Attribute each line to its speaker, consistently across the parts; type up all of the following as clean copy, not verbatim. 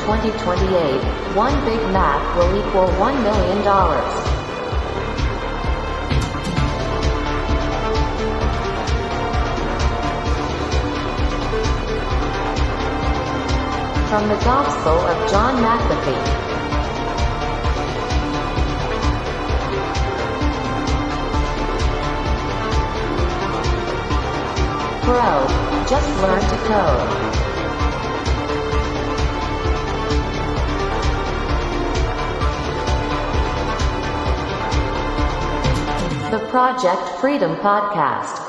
Speaker 1: 2028, one Big Mac will equal $1 million. From the Gospel of John McAfee. Bro, just learn to code. The Project Freedom Podcast.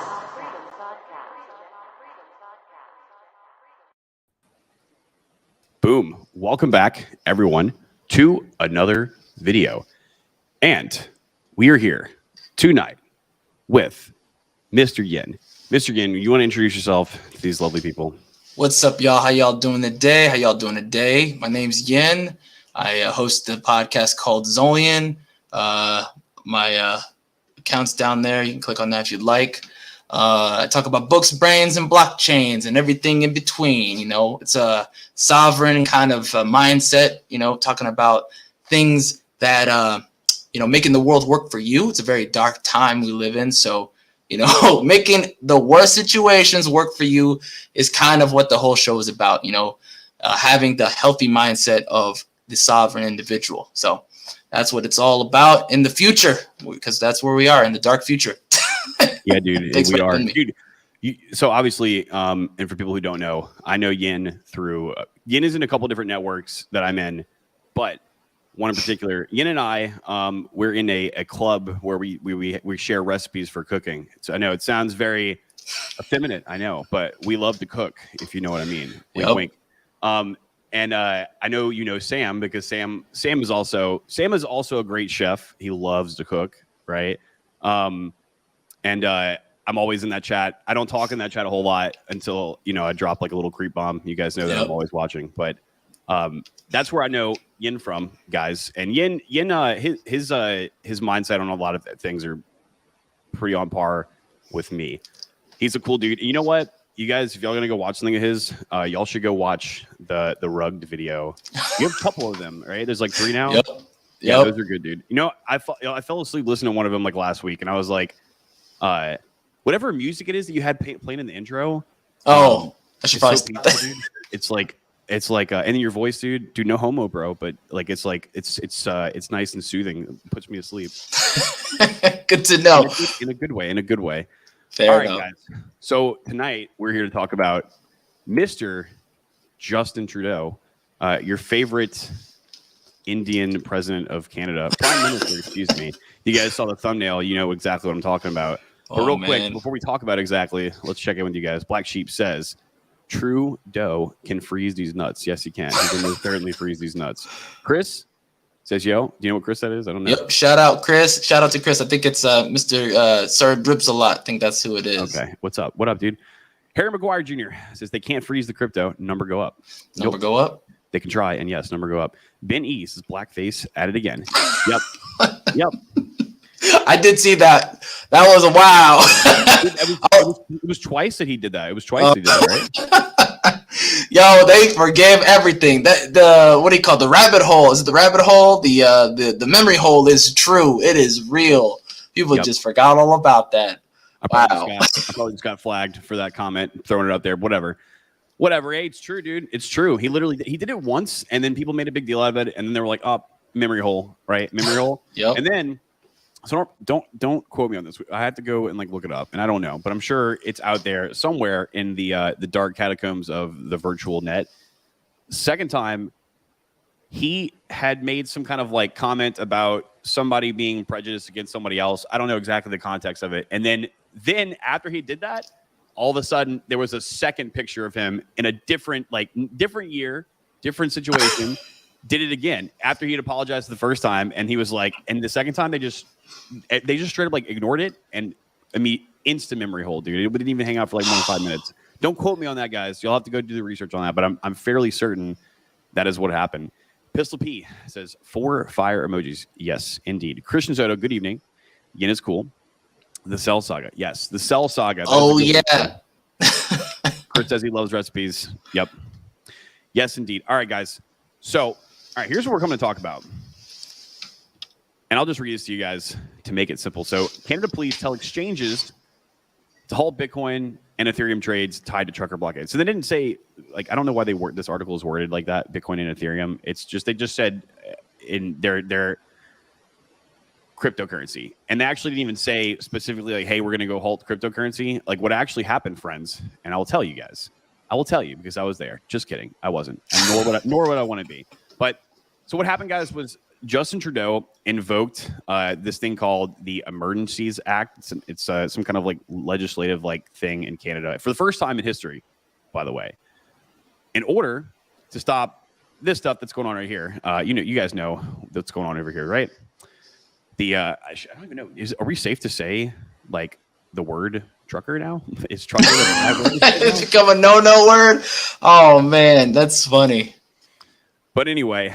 Speaker 2: Boom. Welcome back, everyone, to another video. And we are here tonight with Mr. Yin. Mr. Yin, you want to introduce yourself to these lovely people?
Speaker 3: What's up, y'all? How y'all doing today? My name's Yin. I host a podcast called ZolYin. My account's down there. You can click on that if you'd like. I talk about books, brains, and blockchains and everything in between. You know, it's a sovereign kind of mindset, you know, talking about things that, making the world work for you. It's a very dark time we live in. So, you know, making the worst situations work for you is kind of what the whole show is about, having the healthy mindset of the sovereign individual. So that's what it's all about in the future, because that's where we are, in the dark future.
Speaker 2: Yeah, dude, we are. Dude, so obviously, and for people who don't know, I know Yin through Yin is in a couple different networks that I'm in, but one in particular, Yin and I, we're in a club where we share recipes for cooking. So I know it sounds very effeminate, I know, but we love to cook, if you know what I mean. Wink, wink. And I know you know Sam, because Sam is also a great chef. He loves to cook, right? And I'm always in that chat. I don't talk in that chat a whole lot until I drop like a little creep bomb. You guys know that I'm always watching, but that's where I know Yin from, guys. And Yin, his mindset on a lot of things are pretty on par with me. He's a cool dude. You know what, you guys, if y'all gonna go watch something of his, y'all should go watch the rugged video. You have a couple of them, right? There's like 3 now.
Speaker 3: Yep.
Speaker 2: Yeah, those are good, dude. I fell asleep listening to one of them like last week, and I was like, whatever music it is that you had playing in the intro.
Speaker 3: I should probably
Speaker 2: so peaceful, dude. It's like and in your voice, dude, no homo, bro, but like it's nice and soothing. It puts me to sleep.
Speaker 3: Good to know.
Speaker 2: In a good way.
Speaker 3: Fair
Speaker 2: All right,
Speaker 3: enough.
Speaker 2: guys. So tonight we're here to talk about Mr. Justin Trudeau, your favorite Indian president of Canada, Prime Minister, excuse me. You guys saw the thumbnail, you know exactly what I'm talking about. But real quick, before we talk about it exactly, let's check in with you guys. Black Sheep says, Trudeau can freeze these nuts. Yes, he can. He can most certainly freeze these nuts. Chris says, yo, do you know what Chris that is? I don't know.
Speaker 3: Yep. Shout out Chris. Shout out to Chris. I think it's Mr. Sir Drips a lot. I think that's who it is.
Speaker 2: Okay. What's up? What up, dude? Harry Maguire Jr. says they can't freeze the crypto. Number go up.
Speaker 3: Number go up?
Speaker 2: They can try, and yes, number go up. Ben E says blackface at it again. Yep. Yep.
Speaker 3: I did see that. That was a wow.
Speaker 2: It was twice that he did that. It was twice he did that, right?
Speaker 3: Yo, they forgive everything. The what do you call it? The rabbit hole? Is it the rabbit hole? The memory hole is true. It is real. People just forgot all about that.
Speaker 2: I probably just got flagged for that comment, throwing it up there. Whatever. Hey, it's true, dude. It's true. He did it once, and then people made a big deal out of it, and then they were like, "Oh, memory hole, right? Memory hole."
Speaker 3: Yep.
Speaker 2: And then, so don't quote me on this. I had to go and like look it up, and I don't know, but I'm sure it's out there somewhere in the dark catacombs of the virtual net. Second time, he had made some kind of like comment about somebody being prejudiced against somebody else. I don't know exactly the context of it. And then after he did that, all of a sudden there was a second picture of him in a different year, different situation, did it again after he had apologized the first time. And he was like, and the second time they just straight up like ignored it. And I mean, instant memory hole, dude. It didn't even hang out for like more than 5 minutes. Don't quote me on that, guys. You'll have to go do the research on that, but I'm fairly certain that is what happened. Pistol P says 4 fire emojis. Yes, indeed. Christian Soto, good evening. Yin is cool. The Cell Saga. Yes, the Cell Saga.
Speaker 3: Oh, yeah.
Speaker 2: Chris says he loves recipes. Yep. Yes, indeed. All right, guys. So, all right, here's what we're coming to talk about. And I'll just read this to you guys to make it simple. So, Canada police tell exchanges to halt Bitcoin and Ethereum trades tied to trucker blockade. So they didn't say, like, I don't know why this article is worded like that, Bitcoin and Ethereum. It's just, they just said in their cryptocurrency. And they actually didn't even say specifically, like, hey, we're going to go halt cryptocurrency. Like, what actually happened, friends, and I will tell you guys. I will tell you because I was there. Just kidding. I wasn't. And nor would I want to be. But so what happened, guys, was Justin Trudeau invoked this thing called the Emergencies Act. It's some kind of like legislative like thing in Canada for the first time in history, by the way, in order to stop this stuff that's going on right here. You guys know what's going on over here, right? I don't even know. Are we safe to say like the word trucker now? Is trucker
Speaker 3: it's become a no word? Oh man, that's funny.
Speaker 2: But anyway,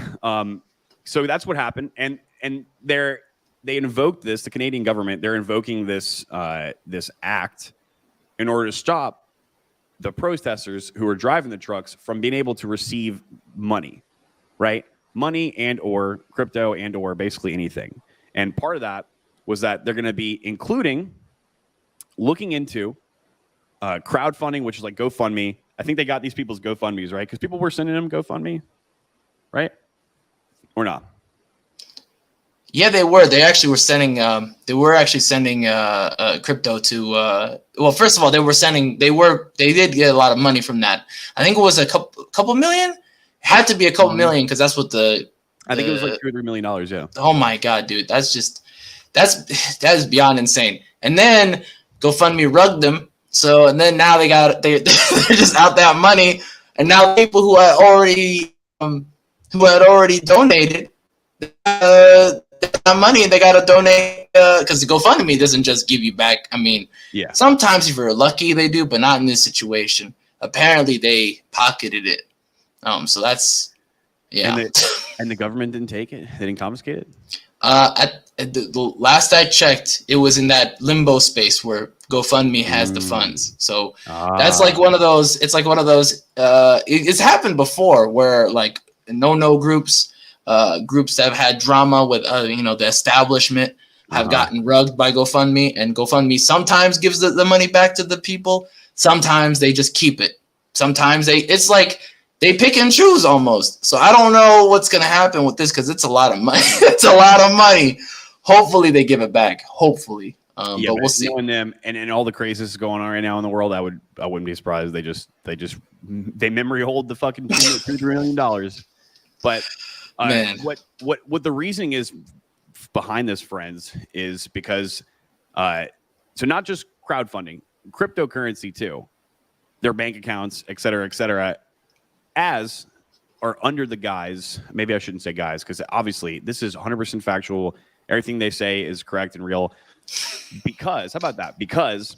Speaker 2: so that's what happened, and they invoked this. The Canadian government, they're invoking this this act in order to stop the protesters who are driving the trucks from being able to receive money, right? Money and or crypto and or basically anything. And part of that was that they're going to be looking into crowdfunding, which is like GoFundMe. I think they got these people's GoFundMes, right? Because people were sending them GoFundMe, right? Or not?
Speaker 3: Yeah, they were. They actually were sending. They were actually sending crypto to. Well, first of all, they did get a lot of money from that. I think it was a couple million. It had to be a couple million because that's what
Speaker 2: I think it was like $2 or $3 million. Yeah.
Speaker 3: Oh my god, dude, that is beyond insane. And then GoFundMe rugged them. So and then now they're just out that money, and now people who had already donated money, they got to donate because the GoFundMe doesn't just give you back. I mean, yeah, sometimes if you're lucky they do, but not in this situation. Apparently they pocketed it. So that's
Speaker 2: and the government didn't take it. They didn't confiscate it.
Speaker 3: The last I checked, it was in that limbo space where GoFundMe has the funds. So that's like one of those. It's like one of those. It's happened before where like no groups that have had drama with the establishment have gotten rugged by GoFundMe, and GoFundMe sometimes gives the money back to the people. Sometimes they just keep it. Sometimes it's like they pick and choose almost. So I don't know what's going to happen with this because it's a lot of money. It's a lot of money. Hopefully they give it back. Hopefully. But we'll see.
Speaker 2: Knowing them and all the craziness going on right now in the world, I wouldn't be surprised. They memory hold the fucking $2 million. But man, what the reasoning is behind this, friends, is because so not just crowdfunding, cryptocurrency too, their bank accounts, et cetera, as are under the guise. Maybe I shouldn't say guys because obviously this is 100% factual. Everything they say is correct and real. Because how about that? Because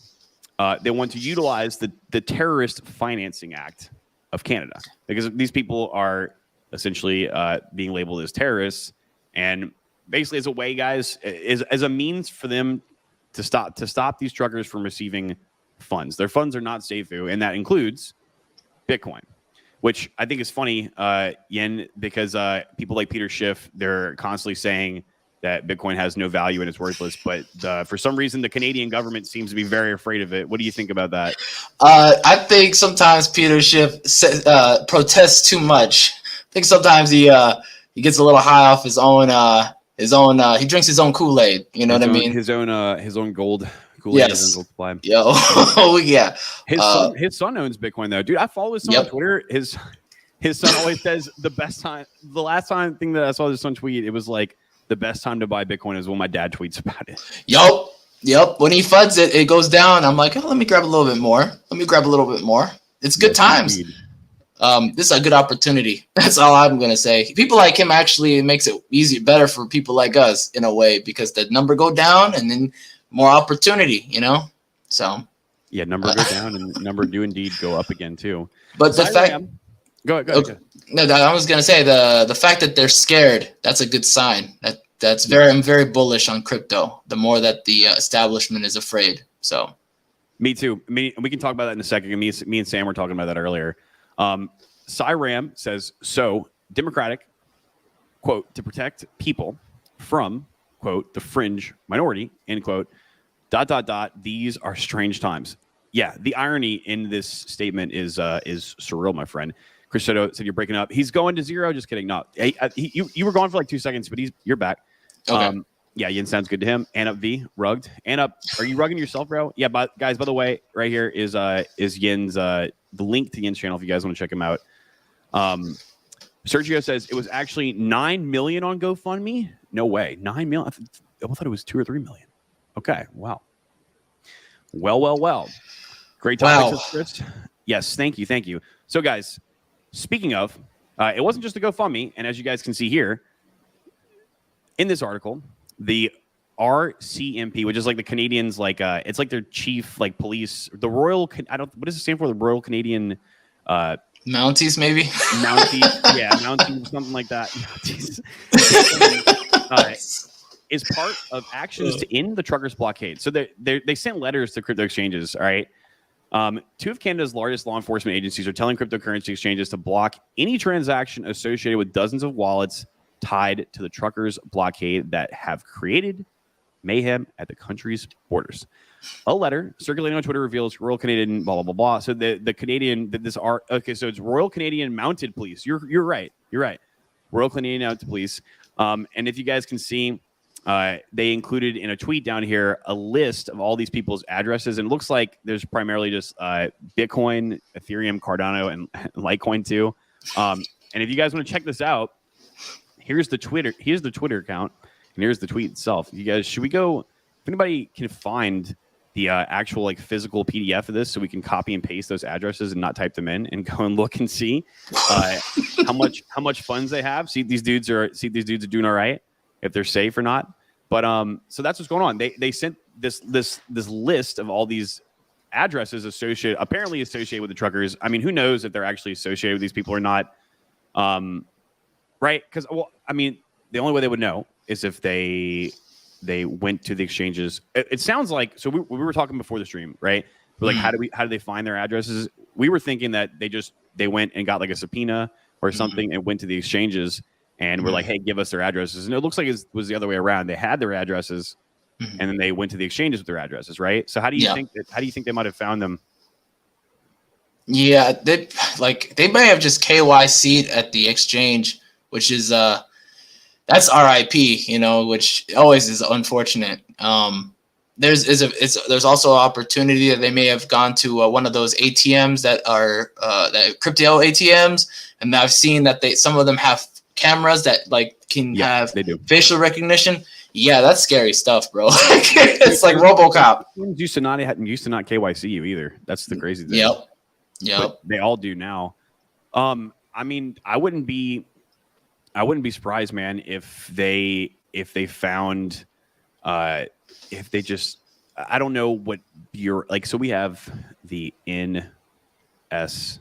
Speaker 2: they want to utilize the Terrorist Financing Act of Canada because these people are essentially being labeled as terrorists, and basically as a way, guys, as a means for them to stop these truckers from receiving funds. Their funds are not safe, and that includes Bitcoin, which I think is funny, Yen, because people like Peter Schiff, they're constantly saying that Bitcoin has no value and it's worthless, but for some reason the Canadian government seems to be very afraid of it. What do you think about that?
Speaker 3: I think sometimes Peter Schiff protests too much. I think sometimes he gets a little high off his own. He drinks his own Kool-Aid. You know what I mean?
Speaker 2: His own gold Kool-Aid.
Speaker 3: Yes.
Speaker 2: Gold supply.
Speaker 3: Yo, oh yeah.
Speaker 2: His son owns Bitcoin though, dude. I follow his son on Twitter. His son always says the last time thing that I saw his son tweet, it was like the best time to buy Bitcoin is when my dad tweets about it.
Speaker 3: Yep. When he funds it, it goes down. I'm like, let me grab a little bit more. It's good times. This is a good opportunity. That's all I'm going to say. People like him actually makes it better for people like us in a way because the number go down and then more opportunity, So
Speaker 2: yeah, number go down and number do indeed go up again too.
Speaker 3: But the fact,
Speaker 2: go ahead.
Speaker 3: No, I was going to say the fact that they're scared. That's a good sign. I'm very bullish on crypto. The more that the establishment is afraid. So,
Speaker 2: me too. I mean, we can talk about that in a second. Me and Sam were talking about that earlier. Cyram says, so democratic, quote, to protect people from, quote, the fringe minority, end quote, ... These are strange times. Yeah, the irony in this statement is surreal, my friend. Chris Soto said you're breaking up. He's going to zero. Just kidding. No, you were gone for like 2 seconds, but you're back.
Speaker 3: Okay.
Speaker 2: Yeah, Yin sounds good to him. And up V, rugged. And up, are you rugging yourself, bro? Yeah, but guys, by the way, right here is Yin's the link to Yin's channel if you guys want to check him out. Sergio says it was actually 9 million on GoFundMe. No way, 9 million. I thought it was 2 or 3 million. Okay, wow. Well. Great topic, Chris. Yes, thank you. So, guys, speaking of, it wasn't just a GoFundMe, and as you guys can see here in this article, the RCMP, which is like the Canadians, like it's like their chief, like police, the Royal. What does it stand for? The Royal Canadian.
Speaker 3: Mounties, maybe.
Speaker 2: Mounties, yeah, Mounties, something like that. Is part of actions to end the truckers' blockade. So they sent letters to crypto exchanges. All right. 2 of Canada's largest law enforcement agencies are telling cryptocurrency exchanges to block any transaction associated with dozens of wallets tied to the truckers' blockade that have created mayhem at the country's borders. A letter circulating on Twitter reveals Royal Canadian blah blah blah blah. So the Canadian so it's Royal Canadian Mounted Police. You're right. Royal Canadian Mounted Police. And if you guys can see, they included in a tweet down here a list of all these people's addresses, and it looks like there's primarily just Bitcoin, Ethereum, Cardano, and Litecoin too. And if you guys want to check this out, here's the Twitter account, and here's the tweet itself. You guys, should we go? If anybody can find the actual like physical PDF of this, so we can copy and paste those addresses and not type them in, and go and look and see how much funds they have. See these dudes are doing all right, if they're safe or not. But so that's what's going on. They sent this list of all these addresses apparently associated with the truckers. I mean, who knows if they're actually associated with these people or not? Right? Because I mean, the only way they would know is if they went to the exchanges. It sounds like, so we were talking before the stream, right? We're like, how do they find their addresses? We were thinking that they went and got like a subpoena or something and went to the exchanges. And we're like, hey, give us their addresses. And it looks like it was the other way around. They had their addresses, and then they went to the exchanges with their addresses, right? So how do you think they might have found them?
Speaker 3: Yeah, they may have just KYC'd at the exchange, which is that's RIP, which always is unfortunate. There's also an opportunity that they may have gone to one of those ATMs that are that crypto ATMs, and I've seen that some of them have cameras that can have facial recognition. Yeah, that's scary stuff, bro. It's like RoboCop.
Speaker 2: Used to not KYC you either. That's the crazy thing.
Speaker 3: Yep.
Speaker 2: But they all do now. I mean, I wouldn't be surprised, man, if they found if they just, I don't know what you're like. So we have the NS.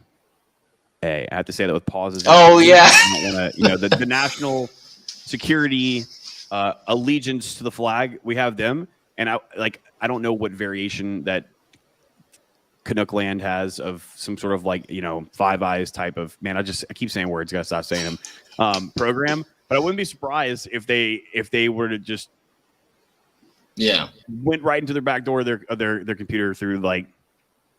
Speaker 2: I have to say that with pauses.
Speaker 3: Oh yeah.
Speaker 2: I don't want to, the national security allegiance to the flag. We have them, and I don't know what variation that Canuck Land has of some sort of Five Eyes type of man. I keep saying words. Gotta stop saying them. Program, but I wouldn't be surprised if they were to just went right into their back door of their computer through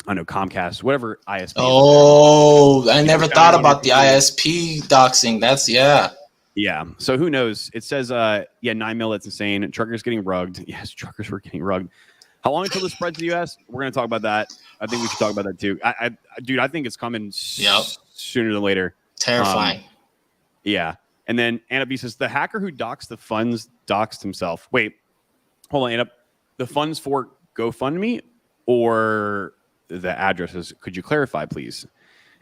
Speaker 2: I don't know, Comcast, whatever ISP.
Speaker 3: Oh, I never thought about the ISP doxing. That's
Speaker 2: Yeah. So who knows? It says 9 mil. That's insane. Truckers getting rugged. Yes, truckers were getting rugged. How long until this spreads to the U.S.? We're going to talk about that. I think we should talk about that too. I think it's coming sooner than later.
Speaker 3: Terrifying.
Speaker 2: Yeah. And then Anna B says the hacker who doxed the funds doxed himself. Wait, hold on, Anna. The funds for GoFundMe or the addresses? Could you clarify, please?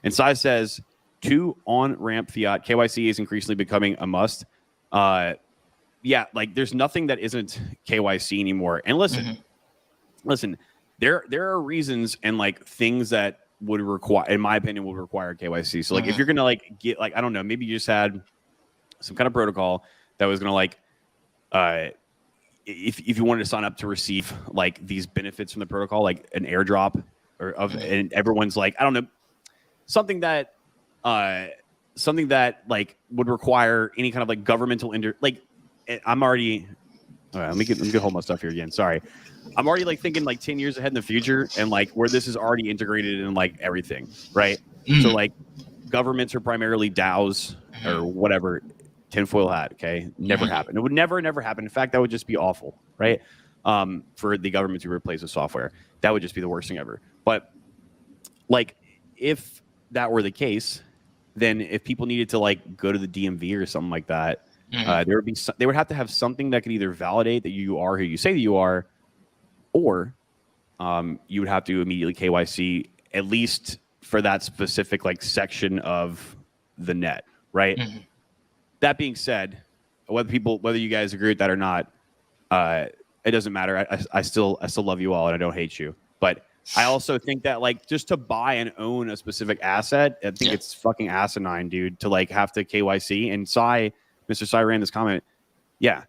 Speaker 2: And Sai says, to on-ramp fiat, KYC is increasingly becoming a must. There's nothing that isn't KYC anymore. And listen, there are reasons and things that would require, in my opinion, would require KYC. So if you're gonna get I don't know, maybe you just had some kind of protocol that was gonna if you wanted to sign up to receive these benefits from the protocol, like an airdrop and everyone's I don't know, something that something that like would require any kind of like governmental I'm already. All right, let me get hold my stuff here again. Sorry, I'm already like thinking like 10 years ahead in the future and like where this is already integrated in like everything, right? So like governments are primarily DAOs or whatever. Tinfoil hat, okay? Never happen. It would never happen. In fact, that would just be awful, right? For the government to replace with software, that would just be the worst thing ever. But like, if that were the case, then if people needed to like go to the DMV or something like that, they would have to have something that could either validate that you are who you say that you are, or you would have to immediately KYC at least for that specific like section of the net, right? That being said, whether you guys agree with that or not, it doesn't matter. I still love you all and I don't hate you. But I also think that like just to buy and own a specific asset, I think it's fucking asinine, dude, to like have to KYC. And Mr. Sai ran this comment. Yeah.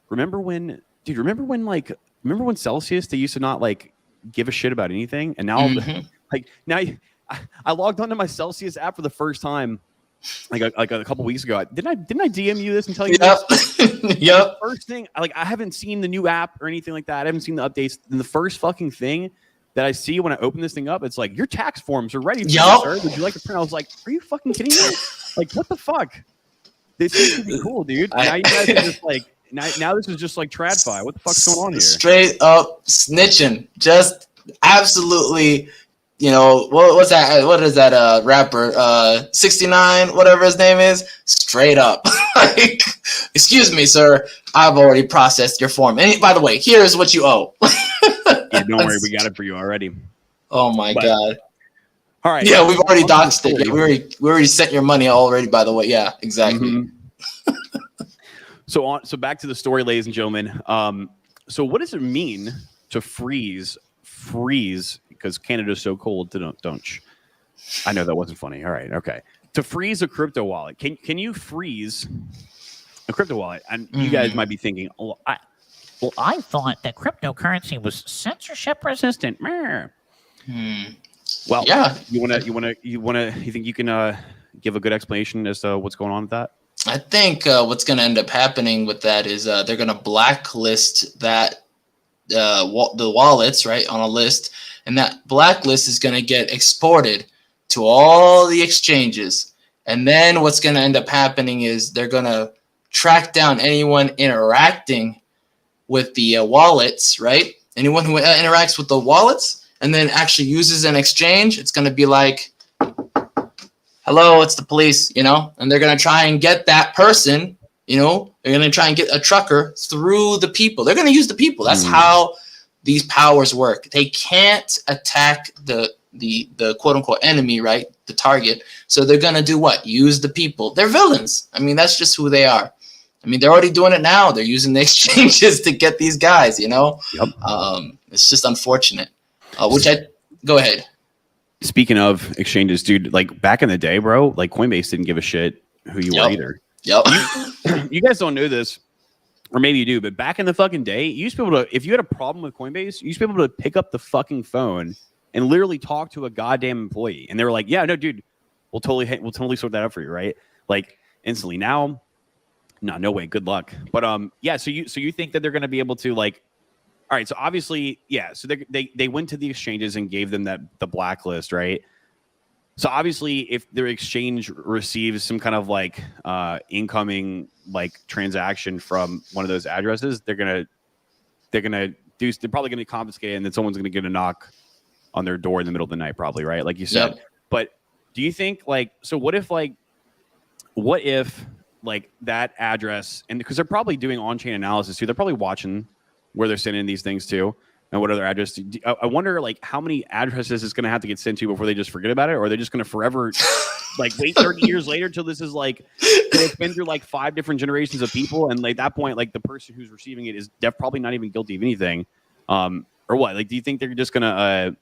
Speaker 2: Remember when Celsius, they used to not like give a shit about anything. And now I logged onto my Celsius app for the first time like a couple weeks ago. Didn't I DM you this and tell you this?
Speaker 3: Yep.
Speaker 2: First thing, I haven't seen the new app or anything like that. I haven't seen the updates. And the first fucking thing that I see when I open this thing up, it's like, your tax forms are ready for you, sir. Would you like to print? I was like, are you fucking kidding me? Like, what the fuck? This used to be cool, dude. Now you guys are just like, now this is just like TradFi. What the fuck's going on here?
Speaker 3: Straight up snitching. Just absolutely, what's that? What is that rapper? 69, whatever his name is. Straight up. Like, excuse me, sir. I've already processed your form. And by the way, here's what you owe.
Speaker 2: Yeah, don't worry. We got it for you already.
Speaker 3: Oh, my God.
Speaker 2: All right.
Speaker 3: Yeah, we've already doxed it. We already sent your money already, by the way. Yeah, exactly.
Speaker 2: So back to the story, ladies and gentlemen. So what does it mean to freeze? Because Canada's so cold. Don't. I know that wasn't funny. All right, okay. To freeze a crypto wallet, can you freeze a crypto wallet? And you guys might be thinking, I thought that cryptocurrency was censorship resistant. Well, yeah. You think you can give a good explanation as to what's going on with that?
Speaker 3: I think what's going to end up happening with that is they're going to blacklist that the wallets, right, on a list, and that blacklist is going to get exported to all the exchanges. And then what's going to end up happening is they're going to track down anyone interacting with the wallets, right? Anyone who interacts with the wallets and then actually uses an exchange, it's going to be like, hello, it's the police, and they're going to try and get that person, they're going to try and get a trucker through the people. They're going to use the people. That's how these powers work. They can't attack the quote unquote enemy, right? The target. So they're going to do what? Use the people. They're villains. I mean, that's just who they are. I mean, they're already doing it now. They're using the exchanges to get these guys, Yep. It's just unfortunate. Go ahead.
Speaker 2: Speaking of exchanges, dude, like back in the day, bro, like Coinbase didn't give a shit who you were either.
Speaker 3: Yep.
Speaker 2: You guys don't know this, or maybe you do, but back in the fucking day, you used to be able to, if you had a problem with Coinbase, you used to be able to pick up the fucking phone and literally talk to a goddamn employee. And they were like, yeah, no, dude, we'll totally sort that out for you, right? Like instantly. Now, no way, good luck. But yeah, so you think that they're gonna be able to like, all right, so obviously, yeah, so they went to the exchanges and gave them the blacklist, right? So obviously, if their exchange receives some kind of like incoming like transaction from one of those addresses, they're probably gonna confiscate it, and then someone's gonna get a knock on their door in the middle of the night, probably, right? Like you said. Yep. But do you think like, so what if that address, and because they're probably doing on-chain analysis too, they're probably watching where they're sending these things to and what other address. I wonder like how many addresses it's going to have to get sent to before they just forget about it, or they're just going to forever like wait 30 years later till this is like it's been through like 5 different generations of people, and like at that point like the person who's receiving it is probably not even guilty of anything, or what? Like, do you think they're just gonna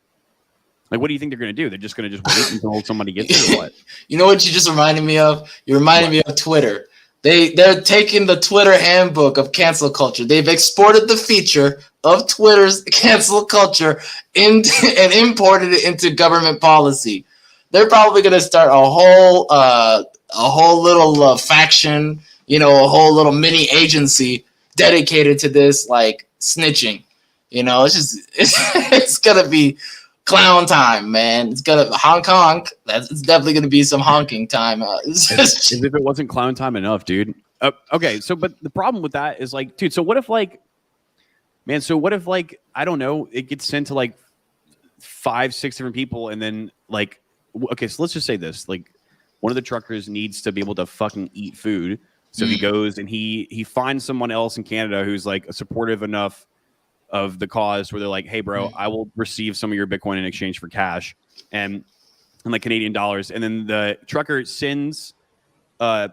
Speaker 2: like, what do you think they're going to do? They're just going to just wait until somebody gets it, or what? You
Speaker 3: know what you just reminded me of? You reminded me of Twitter. They're taking the Twitter handbook of cancel culture. They've exported the feature of Twitter's cancel culture and imported it into government policy. They're probably going to start a whole whole little faction, a whole little mini agency dedicated to this, like, snitching. It's gonna be clown time, man. It's gonna honk honk. It's definitely gonna be some honking time.
Speaker 2: As if it wasn't clown time enough, dude. Okay, so but the problem with that is like, dude. So what if like, man? So what if like, I don't know, it gets sent to like 5-6 different people, and then like, okay, so let's just say this: like, one of the truckers needs to be able to fucking eat food, so he goes and he finds someone else in Canada who's like supportive enough of the cause where they're like, hey, bro, I will receive some of your Bitcoin in exchange for cash and like Canadian dollars. And then the trucker sends, the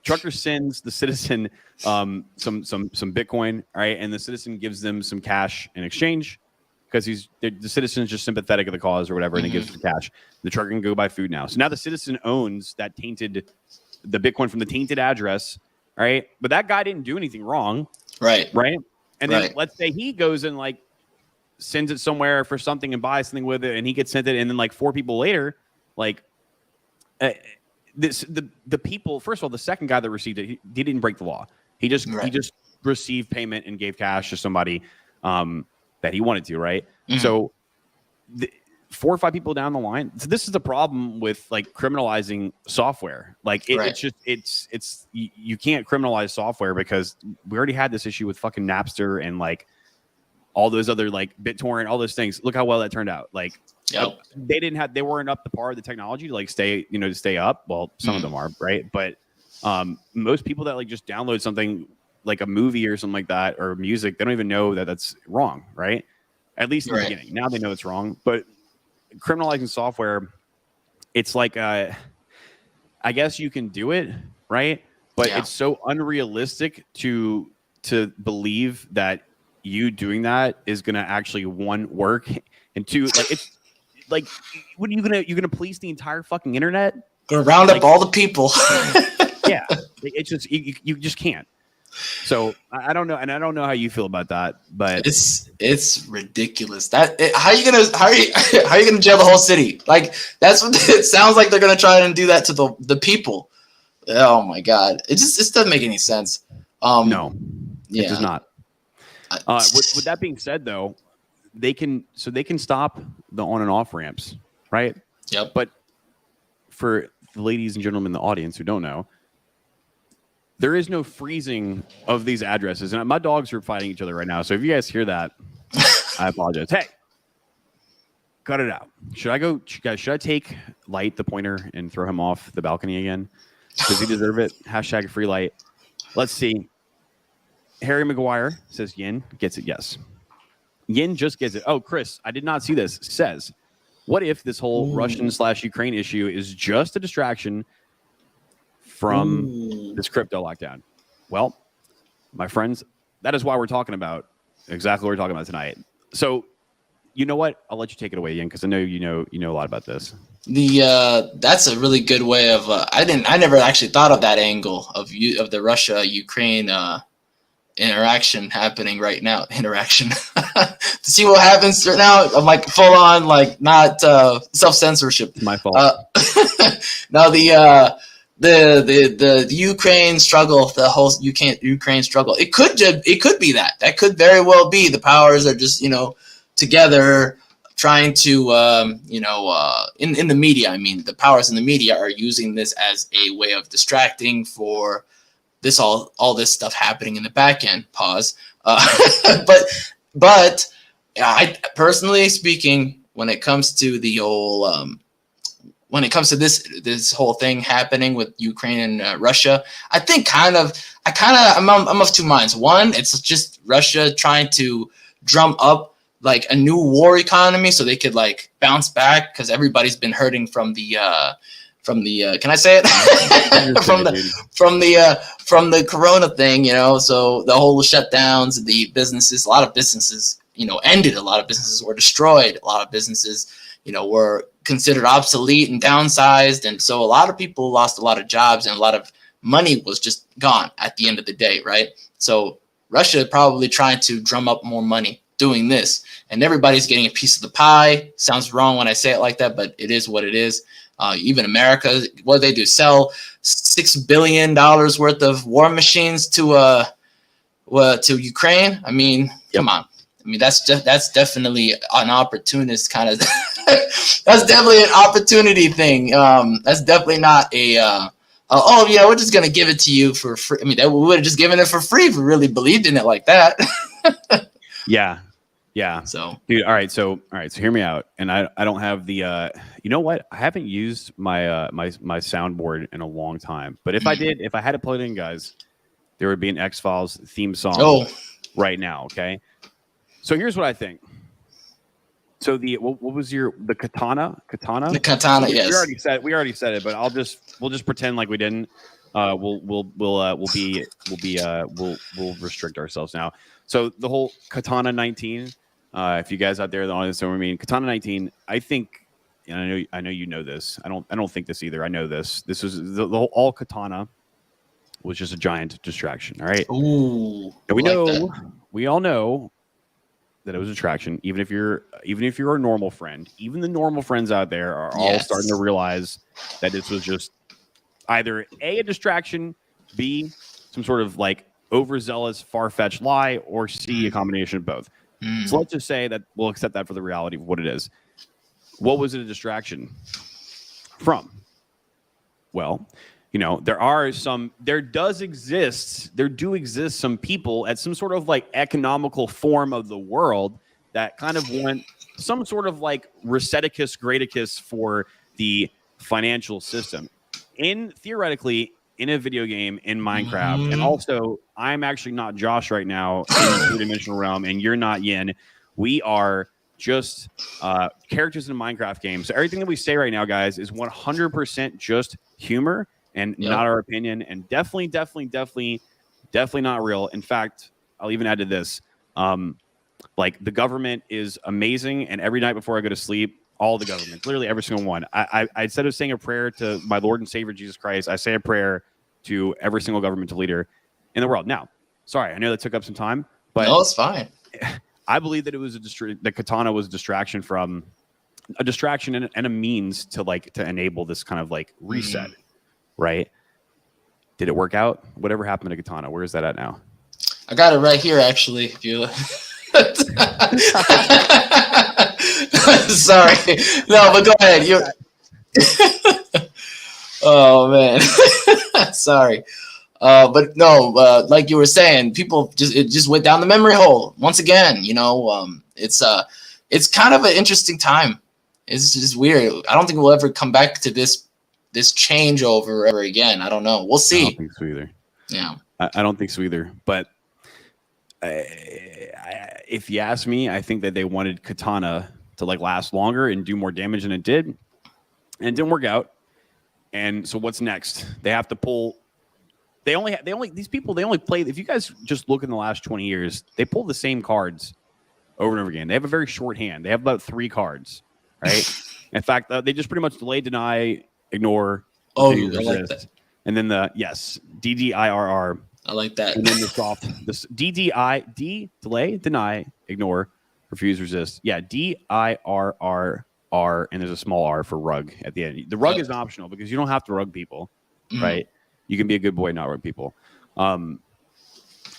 Speaker 2: trucker sends the citizen some Bitcoin, right? And the citizen gives them some cash in exchange because the citizen is just sympathetic of the cause or whatever, and he gives them cash. The trucker can go buy food now. So now the citizen owns the Bitcoin from the tainted address, right? But that guy didn't do anything wrong.
Speaker 3: Right.
Speaker 2: And then let's say he goes and like sends it somewhere for something and buys something with it, and he gets sent it, and then like 4 people later, like the people. First of all, the second guy that received it, he didn't break the law. He just received payment and gave cash to somebody that he wanted to, right? So 4 or 5 people down the line. So this is the problem with like criminalizing software. Like it's just you can't criminalize software because we already had this issue with fucking Napster and like all those other like BitTorrent, all those things. Look how well that turned out. Like they weren't up to par of the technology to like stay up. Well, some of them are, right? But most people that like just download something like a movie or something like that or music, they don't even know that that's wrong, right? At least in the beginning. Now they know it's wrong, but criminalizing software, it's like I guess you can do it, right? But it's so unrealistic to believe that you doing that is gonna actually, one, work, and two, like it's like, what are you're gonna police the entire fucking internet?
Speaker 3: Gonna round up all the people.
Speaker 2: Yeah, it's just you just can't. So I don't know, and I don't know how you feel about that, but
Speaker 3: it's ridiculous. How are you gonna jail the whole city? Like that's what it sounds like. They're gonna try and do that to the people. Oh my god, it doesn't make any sense.
Speaker 2: No, it does not. With that being said, though, they can stop the on and off ramps, right?
Speaker 3: Yep.
Speaker 2: But for the ladies and gentlemen in the audience who don't know, there is no freezing of these addresses. And my dogs are fighting each other right now. So if you guys hear that, I apologize. Hey, cut it out. Should I take Light, the pointer, and throw him off the balcony again? Does he deserve it? Hashtag free Light. Let's see. Harry Maguire says Yin gets it. Yes. Yin just gets it. Oh, Chris, I did not see this. Says, what if this whole Russian/Ukraine issue is just a distraction from this crypto lockdown? Well, my friends, that is why we're talking about exactly what we're talking about tonight. So, you know what? I'll let you take it away, Yin, because I know you know a lot about this.
Speaker 3: That's a really good way of. I never actually thought of that angle of the Russia-Ukraine interaction happening right now. Interaction to see what happens right now. I'm like full on, like not self-censorship.
Speaker 2: My fault.
Speaker 3: No, the Ukraine struggle, the whole Ukraine struggle. It could be that. That could very well be the powers are just together trying to in the media. I mean, the powers in the media are using this as a way of distracting for this all this stuff happening in the back end. Pause. But I personally speaking, when it comes to the whole when it comes to this whole thing happening with Ukraine and Russia, I think I'm of two minds. One, it's just Russia trying to drum up like a new war economy so they could like bounce back because everybody's been hurting from the can I say it from the corona thing, so the whole shutdowns, the businesses, a lot of businesses ended, a lot of businesses were destroyed, a lot of businesses were considered obsolete and downsized, and so a lot of people lost a lot of jobs and a lot of money was just gone at the end of the day, right? So Russia probably trying to drum up more money doing this, and everybody's getting a piece of the pie. Sounds wrong when I say it like that, but it is what it is. Even America, what they do, sell $6 billion worth of war machines to Ukraine. I mean, come on. I mean, that's definitely an opportunist kind of. That's definitely an opportunity thing. That's definitely not a. Oh yeah, we're just gonna give it to you for free. I mean, we would have just given it for free if we really believed in it like that.
Speaker 2: Yeah.
Speaker 3: So,
Speaker 2: dude, all right. So hear me out. And I don't have the. You know what? I haven't used my my soundboard in a long time. But if I did, if I had to plug it in, guys, there would be an X-Files theme song right now. Okay. So here's what I think. So what was the katana? The
Speaker 3: katana, yes.
Speaker 2: We already said it, but we'll just pretend like we didn't. We'll restrict ourselves now. So the whole Katana 19. If you guys out there don't understand what I mean, Katana 19. I think, and I know you know this. I don't think this either. I know this. This was the whole all Katana was just a giant distraction. All right.
Speaker 3: Ooh.
Speaker 2: And we all know that it was a distraction. Even if you're a normal friend, even the normal friends out there are all starting to realize that this was just either a distraction, B, some sort of like overzealous, far-fetched lie, or C, a combination of both. So let's just say that we'll accept that for the reality of what it is. What was it a distraction from? Well, there do exist some people at some sort of like economical form of the world that kind of want some sort of like Reseticus Greaticus for the financial system. Theoretically, in a video game, in Minecraft, and also, I'm actually not Josh right now in the two-dimensional realm, and you're not Yin. We are just characters in a Minecraft game. So everything that we say right now, guys, is 100% just humor and not our opinion, and definitely not real. In fact, I'll even add to this. Like, the government is amazing, and every night before I go to sleep, all the governments, literally every single one. I instead of saying a prayer to my Lord and Savior Jesus Christ, I say a prayer to every single governmental leader in the world. Now, sorry, I know that took up some time, but
Speaker 3: no, it's fine.
Speaker 2: I believe that it was the katana was a distraction and a means to enable this kind of like reset, right? Did it work out? Whatever happened to katana? Where is that at now?
Speaker 3: I got it right here, actually. If you. Sorry. No, but go ahead. Oh, man. Sorry. But no, like you were saying, people it just went down the memory hole once again. It's kind of an interesting time. It's just weird. I don't think we'll ever come back to this changeover ever again. I don't know. We'll see.
Speaker 2: I don't think so either.
Speaker 3: Yeah.
Speaker 2: I don't think so either. But if you ask me, I think that they wanted katana to last longer and do more damage than it did, and it didn't work out. And so what's next? They have to pull. These people play. If you guys just look in the last 20 years, they pull the same cards over and over again. They have a very short hand. They have about 3 cards, right? In fact, they just pretty much delay, deny, ignore.
Speaker 3: Oh, I like that.
Speaker 2: And then DDIRR.
Speaker 3: I like that.
Speaker 2: And then this delay, deny, ignore, refuse, resist. Yeah, DIRRR, and there's a small R for rug at the end. The rug is optional because you don't have to rug people, right? You can be a good boy and not rug people. I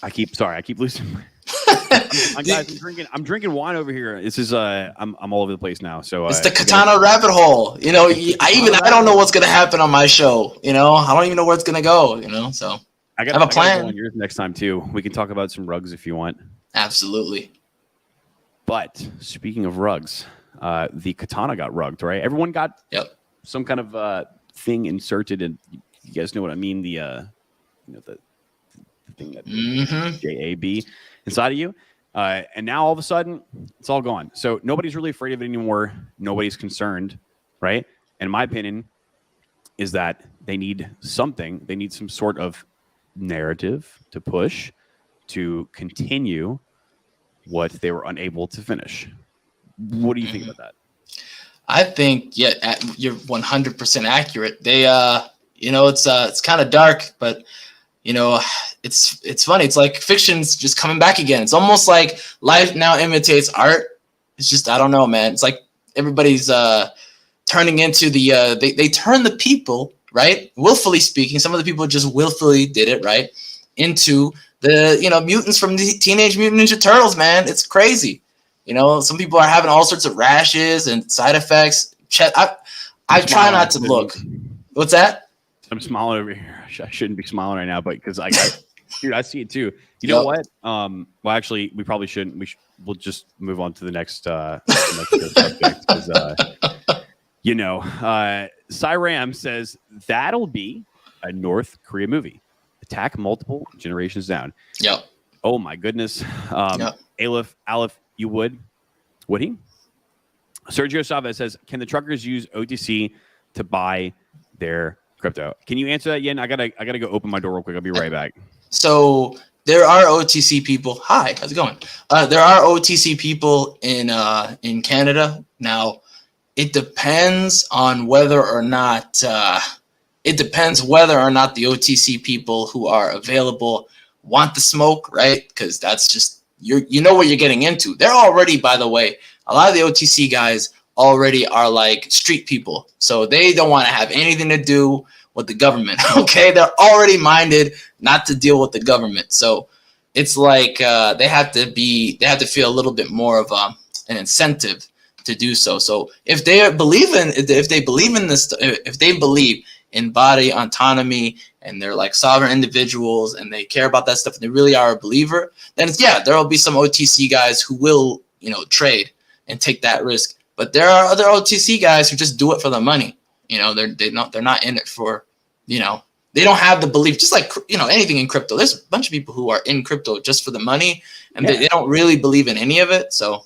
Speaker 2: keep losing. Guys, I'm drinking wine over here. This is I'm all over the place now. So
Speaker 3: it's the katana rabbit hole. I don't know what's gonna happen on my show. I don't even know where it's gonna go. So. I have a plan.
Speaker 2: Go on yours next time too. We can talk about some rugs if you want. Absolutely. But speaking of rugs, the katana got rugged, right? Everyone got some kind of thing inserted, and you guys know what I mean. The thing that JAB inside of you, and now all of a sudden it's all gone. So nobody's really afraid of it anymore. Nobody's concerned, right? And my opinion is that they need something. They need some sort of narrative to push to continue what they were unable to finish. What do you think about that? I think you're 100% accurate. They it's kind of dark, but it's funny. It's like fiction's just coming back again. It's almost like life now imitates art. It's just, I don't know, man. It's like everybody's
Speaker 3: turning into the they turn the people, right, willfully speaking, some of the people just willfully did it, right, into the mutants from the Teenage Mutant Ninja Turtles, man. It's crazy. Some people are having all sorts of rashes and side effects. I try not to look. What's that?
Speaker 2: I'm smiling over here. I shouldn't be smiling right now, but because dude, I see it too. You know what? Well, actually, we probably shouldn't. We'll just move on to the next subject. Cyram says that'll be a North Korea movie. Attack multiple generations down.
Speaker 3: Yep.
Speaker 2: Oh my goodness. Aleph, you would he? Sergio Chavez says, can the truckers use OTC to buy their crypto? Can you answer that, Yen? I gotta go open my door real quick. I'll be right back.
Speaker 3: So there are OTC people. Hi, how's it going? There are OTC people in Canada. Now, it depends on whether or not the OTC people who are available want the smoke, right? Because that's just you know what you're getting into. They're already, by the way, a lot of the OTC guys already are like street people, so they don't want to have anything to do with the government. Okay, they're already minded not to deal with the government, so it's like they have to feel a little bit more of an incentive to do so. So if they believe in body autonomy and they're like sovereign individuals and they care about that stuff and they really are a believer, then there will be some OTC guys who will trade and take that risk. But there are other OTC guys who just do it for the money. They're not in it for, they don't have the belief, just like, anything in crypto. There's a bunch of people who are in crypto just for the money and they don't really believe in any of it. So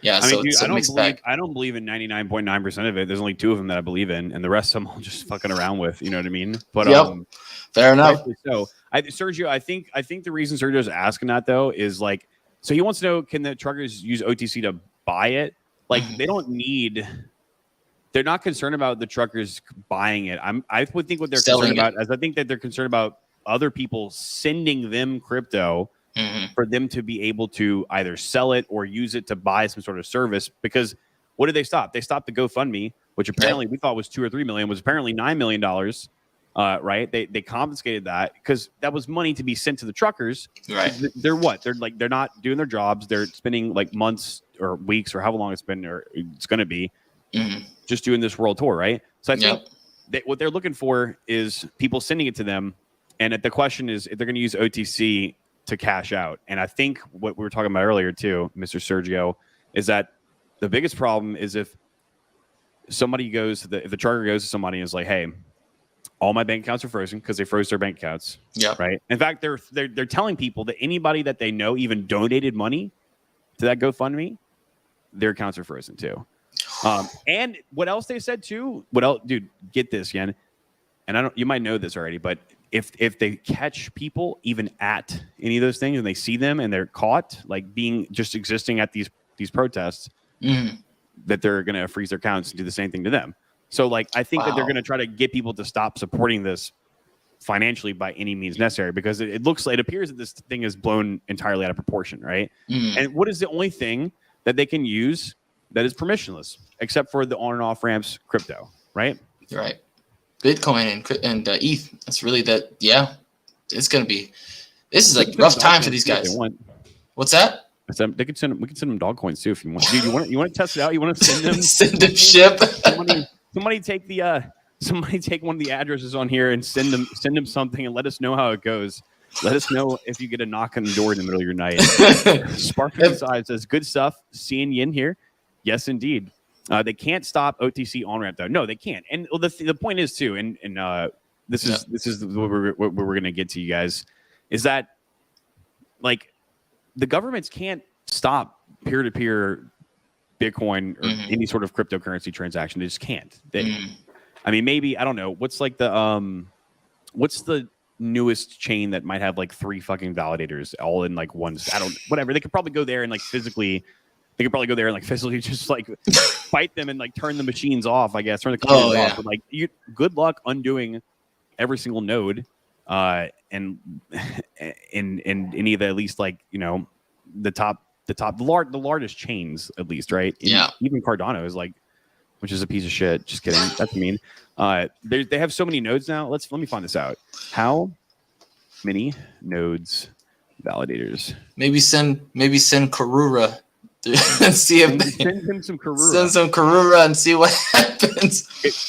Speaker 3: yeah, I
Speaker 2: don't believe in 99.9% of it. There's only 2 of them that I believe in, and the rest of them I'm just fucking around with. You know what I mean? But
Speaker 3: fair enough.
Speaker 2: So, Sergio, I think the reason Sergio's asking that though is like, so he wants to know, can the truckers use OTC to buy it? Like, they're not concerned about the truckers buying it. I would think what they're concerned about is I think that they're concerned about other people sending them crypto. Mm-hmm. For them to be able to either sell it or use it to buy some sort of service. Because what did they stop? They stopped the GoFundMe, which apparently we thought was $2 or $3 million, was apparently $9 million. Right? They confiscated that because that was money to be sent to the truckers.
Speaker 3: Right?
Speaker 2: They're not doing their jobs. They're spending like months or weeks or however long it's been or it's going to be just doing this world tour, right? So I think what they're looking for is people sending it to them, and the question is if they're going to use OTC to cash out. And I think what we were talking about earlier too, Mr. Sergio, is that the biggest problem is if somebody if the trucker goes to somebody and is like, hey, all my bank accounts are frozen because they froze their bank accounts. Yeah. Right. In fact, they're telling people that anybody that they know even donated money to that GoFundMe, their accounts are frozen too. And what else they said too? What else, dude? Get this, Yen. And you might know this already, but if they catch people even at any of those things and they see them and they're caught like just existing at these protests, that they're going to freeze their accounts and do the same thing to them. So like, I think that they're going to try to get people to stop supporting this financially by any means necessary, because it appears that this thing is blown entirely out of proportion. Right. And what is the only thing that they can use that is permissionless except for the on and off ramps crypto? Right.
Speaker 3: Right. Bitcoin and ETH. That's really that. Yeah, it's gonna be. This is like rough time for these guys. What's that?
Speaker 2: We can send them dog coins too if you want. Dude, you want to test it out? You want to send them?
Speaker 3: Send them ship.
Speaker 2: Somebody take one of the addresses on here and send them something and let us know how it goes. Let us know if you get a knock on the door in the middle of your night. Sparkling Inside says, "Good stuff. Seeing Yin here. Yes, indeed." They can't stop OTC on ramp though. No, they can't. And the point is too, and this is what we're going to get to, you guys, is that like the governments can't stop peer-to-peer Bitcoin or any sort of cryptocurrency transaction. They just can't. I mean, maybe, I don't know. What's like what's the newest chain that might have like 3 fucking validators all in like one? Whatever. They could probably go there and like physically. They could probably go there and like physically just like fight them and like turn the machines off, I guess, turn the computers off. But like, good luck undoing every single node, and in any of the, at least like, the largest chains, at least, right? Even Cardano is like which is a piece of shit. Just kidding. That's mean. They have so many nodes now. Let me find this out. How many nodes validators?
Speaker 3: Maybe send Karura and see if
Speaker 2: send him some Karura.
Speaker 3: Send some Karura and see what happens.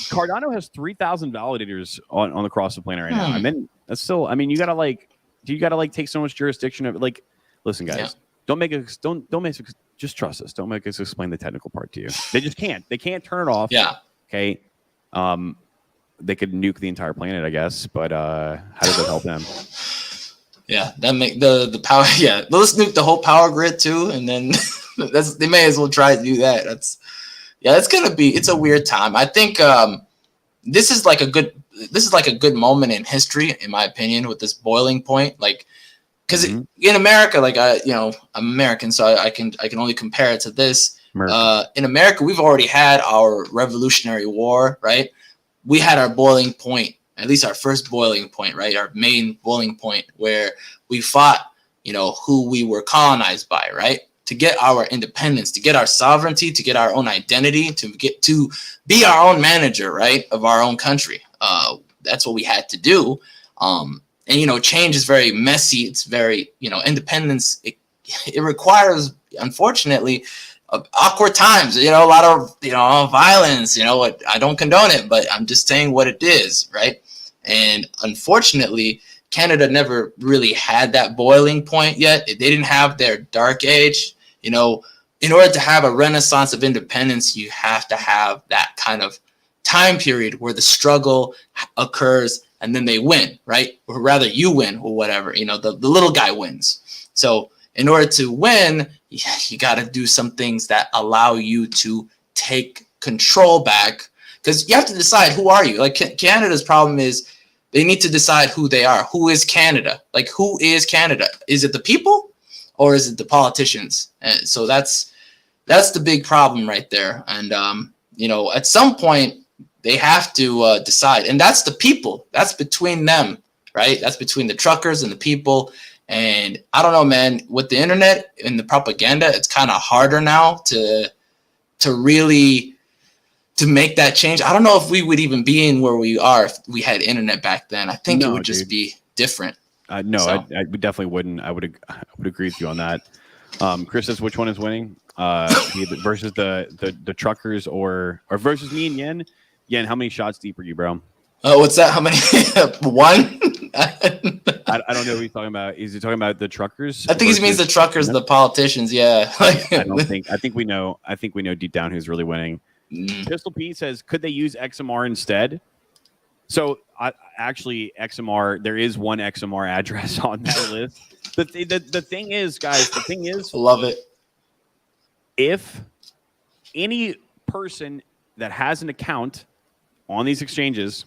Speaker 2: Cardano has 3,000 validators on the cross the planet right now. I mean, that's still. I mean, you gotta take so much jurisdiction of like. Listen, guys, don't make us. Just trust us. Don't make us explain the technical part to you. They just can't. They can't turn it off.
Speaker 3: Yeah.
Speaker 2: Okay. They could nuke the entire planet, I guess. But how does that help them?
Speaker 3: Yeah, that make the power. Yeah, let's nuke the whole power grid too, and then they may as well try to do that. It's a weird time. I think this is like a good moment in history, in my opinion, with this boiling point. Like, because in America, like I'm American, so I can only compare it to this. In America, we've already had our Revolutionary War, right? We had our boiling point. At least our first boiling point, right? Our main boiling point where we fought, who we were colonized by, right? To get our independence, to get our sovereignty, to get our own identity, to be our own manager, right? Of our own country. That's what we had to do. And, change is very messy. It's very, independence. It requires, unfortunately, awkward times, a lot of, violence, I don't condone it, but I'm just saying what it is, right? And unfortunately, Canada never really had that boiling point yet. They didn't have their dark age. In order to have a renaissance of independence, you have to have that kind of time period where the struggle occurs and then they win, right? Or rather you win or whatever, the little guy wins. So in order to win, you got to do some things that allow you to take control back, because you have to decide, who are you? Like Canada's problem is they need to decide who they are. Who is Canada? Like, who is Canada? Is it the people or is it the politicians? And so that's the big problem right there. And, at some point they have to decide, and that's the people. That's between them, right? That's between the truckers and the people. And I don't know, man, with the internet and the propaganda, it's kind of harder now to really make that change. I don't know if we would even be in where we are if we had internet back then. I think it would just be different.
Speaker 2: I we definitely wouldn't. I would agree with you on that. Chris says, which one is winning? Versus the truckers or versus me and Yen? Yen, how many shots deep are you, bro?
Speaker 3: Oh, what's that? How many? One?
Speaker 2: I don't know what he's talking about. Is he talking about the truckers?
Speaker 3: I think he means the truckers, the politicians. Yeah.
Speaker 2: I think we know deep down who's really winning. Pistol Pete says, could they use XMR instead? So actually, XMR, there is one XMR address on that list. The thing is, guys,
Speaker 3: love it.
Speaker 2: If any person that has an account on these exchanges,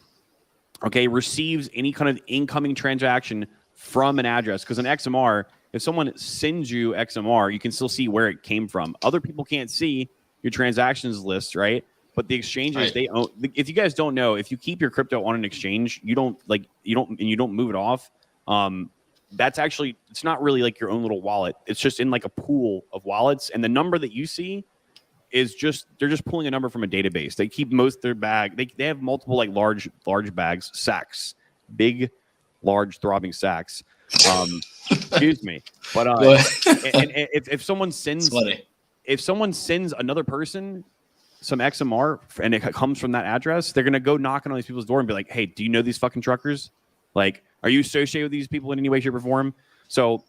Speaker 2: receives any kind of incoming transaction from an address, because an XMR, if someone sends you XMR, you can still see where it came from. Other people can't see your transactions list, right? But the exchanges, they own. If you guys don't know, if you keep your crypto on an exchange, you don't move it off. That's actually, it's not really like your own little wallet. It's just in like a pool of wallets, and the number that you see is they're just pulling a number from a database. They keep most of their bag. They have multiple like large bags, sacks, big, large throbbing sacks. Excuse me, but and if someone sends another person some XMR and it comes from that address, they're gonna go knocking on these people's door and be like, "Hey, do you know these fucking truckers? Like, are you associated with these people in any way, shape, or form?" So,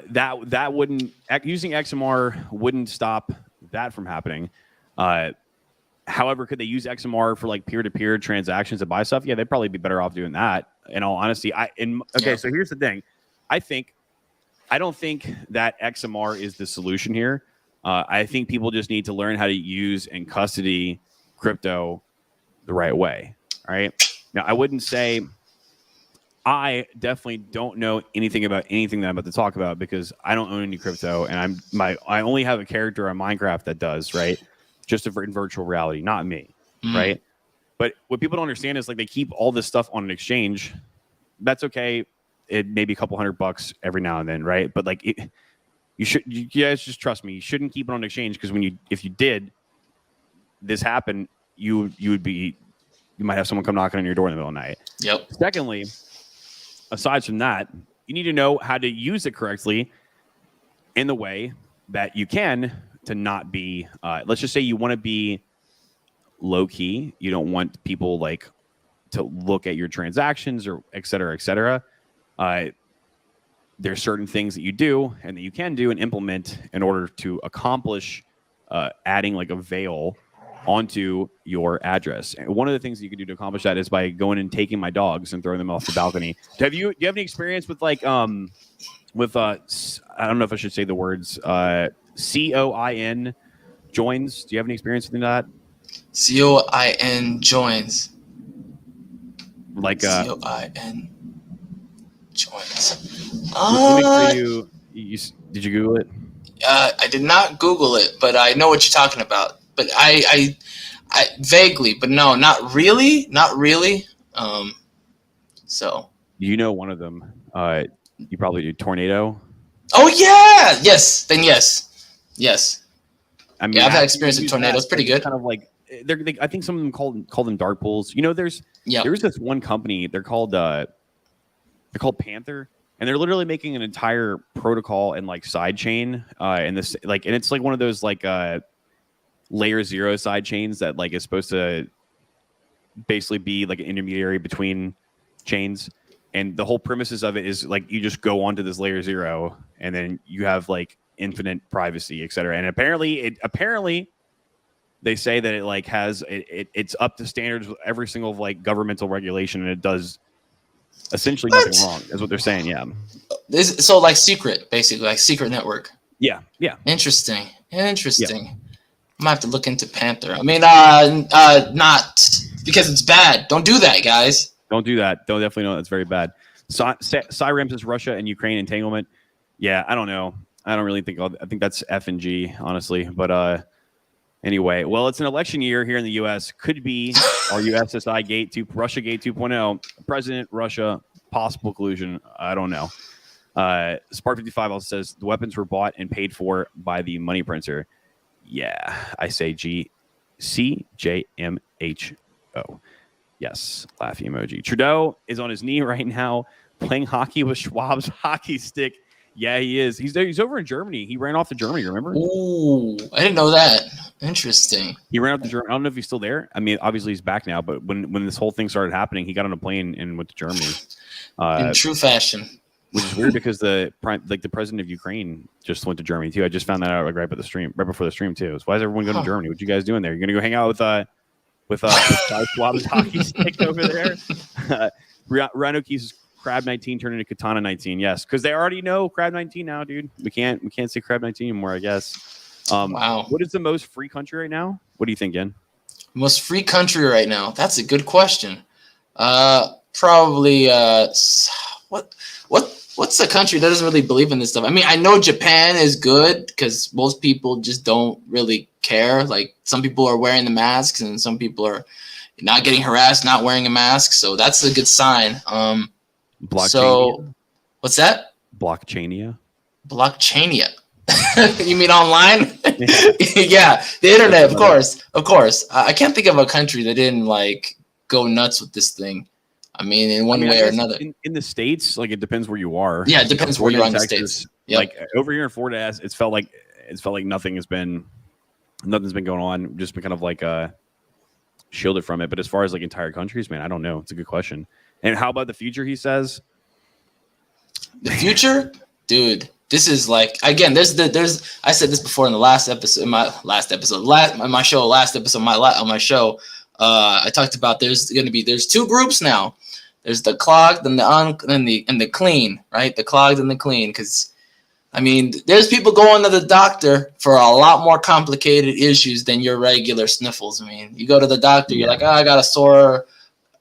Speaker 2: that wouldn't, using XMR wouldn't stop that from happening. However, could they use XMR for like peer-to-peer transactions to buy stuff? Yeah, they'd probably be better off doing that. In all honesty, so here's the thing. I don't think that XMR is the solution here. I think people just need to learn how to use and custody crypto the right way. All right. Now, I wouldn't say, I definitely don't know anything about anything that I'm about to talk about because I don't own any crypto, and I only have a character on Minecraft that does, right? Just in virtual reality, not me, right? But what people don't understand is like they keep all this stuff on an exchange. That's okay. It may be a couple $100 every now and then, right? But like you guys just trust me. You shouldn't keep it on an exchange because if you did, this happened, you might have someone come knocking on your door in the middle of the night.
Speaker 3: Yep.
Speaker 2: Secondly, aside from that, you need to know how to use it correctly in the way that you can to not be, let's just say you want to be low key. You don't want people like to look at your transactions or et cetera, et cetera. There's certain things that you do and that you can do and implement in order to accomplish adding like a veil onto your address. And one of the things that you can do to accomplish that is by going and taking my dogs and throwing them off the balcony. Do you have any experience with like I don't know if I should say the words COIN joins? Do you have any experience with that?
Speaker 3: COIN joins.
Speaker 2: Like
Speaker 3: COIN joins.
Speaker 2: Let me show you, did you Google it?
Speaker 3: I did not Google it, but I know what you're talking about. But I vaguely, but no, not really. So
Speaker 2: you know one of them. You probably do Tornado.
Speaker 3: Oh yeah, yes. Then yes. I mean, I've had experience with Tornado. It's pretty good.
Speaker 2: Kind of like I think some of them call them dark pools. You know, there's this one company. They're called Panther. And they're literally making an entire protocol and like side chain, and it's like one of those like layer 0 side chains that like is supposed to basically be like an intermediary between chains. And the whole premises of it is like you just go onto this layer 0, and then you have like infinite privacy, et cetera. And apparently, they say that it like has it's up to standards with every single like governmental regulation, and it does essentially nothing wrong, is what they're saying. Yeah.
Speaker 3: So like secret, basically, like secret network.
Speaker 2: Yeah.
Speaker 3: Interesting. Yeah. I might have to look into Panther. I mean, not because it's bad. Don't do that, guys.
Speaker 2: Don't do that. Don't definitely know that's very bad. Cyrems is Russia and Ukraine entanglement. Yeah, I don't know. I don't really think. I think that's F and G, honestly. But anyway, well, it's an election year here in the U.S. Could be our USSI Gate 2, Russia Gate 2.0. President, Russia, possible collusion. I don't know. Spark 55 also says the weapons were bought and paid for by the money printer. Yeah, I say CJMHO. Yes, laughy emoji. Trudeau is on his knee right now playing hockey with Schwab's hockey stick. Yeah, he is. He's over in Germany. He ran off to Germany, remember?
Speaker 3: Ooh, I didn't know that. Interesting.
Speaker 2: He ran off to Germany. I don't know if he's still there. I mean, obviously he's back now, but when this whole thing started happening, he got on a plane and went to Germany.
Speaker 3: In true fashion.
Speaker 2: Which is weird because the president of Ukraine just went to Germany too. I just found that out like right before the stream too. So why is everyone going to Germany? What you guys doing there? You're going to go hang out with Schwab's hockey stick over there? Rhino Keys Crab 19 turned into Katana 19. Yes, because they already know Crab 19 now, dude. We can't say Crab 19 anymore, I guess.
Speaker 3: Wow.
Speaker 2: What is the most free country right now? What do you think, Yen?
Speaker 3: Most free country right now? That's a good question. Probably what's the country that doesn't really believe in this stuff? I mean, I know Japan is good because most people just don't really care. Like some people are wearing the masks and some people are not getting harassed, not wearing a mask. So that's a good sign. So what's that?
Speaker 2: Blockchainia.
Speaker 3: You mean online? Yeah, the internet, of course. I can't think of a country that didn't like go nuts with this thing. I mean, in one way or another. In
Speaker 2: the States, like it depends where you are.
Speaker 3: Yeah, it depends where you are in the States. Yep.
Speaker 2: Like over here in Florida, it's felt like nothing's been going on. Just been kind of like shielded from it. But as far as like entire countries, man, I don't know. It's a good question. And how about the future? He says.
Speaker 3: The future, dude. This is like again. There's. I said this before in the last episode. My show. I talked about there's two groups now. There's the clogged and the clean, right? The clogged and the clean. Because, I mean, there's people going to the doctor for a lot more complicated issues than your regular sniffles. I mean, you go to the doctor, you're like, I got a sore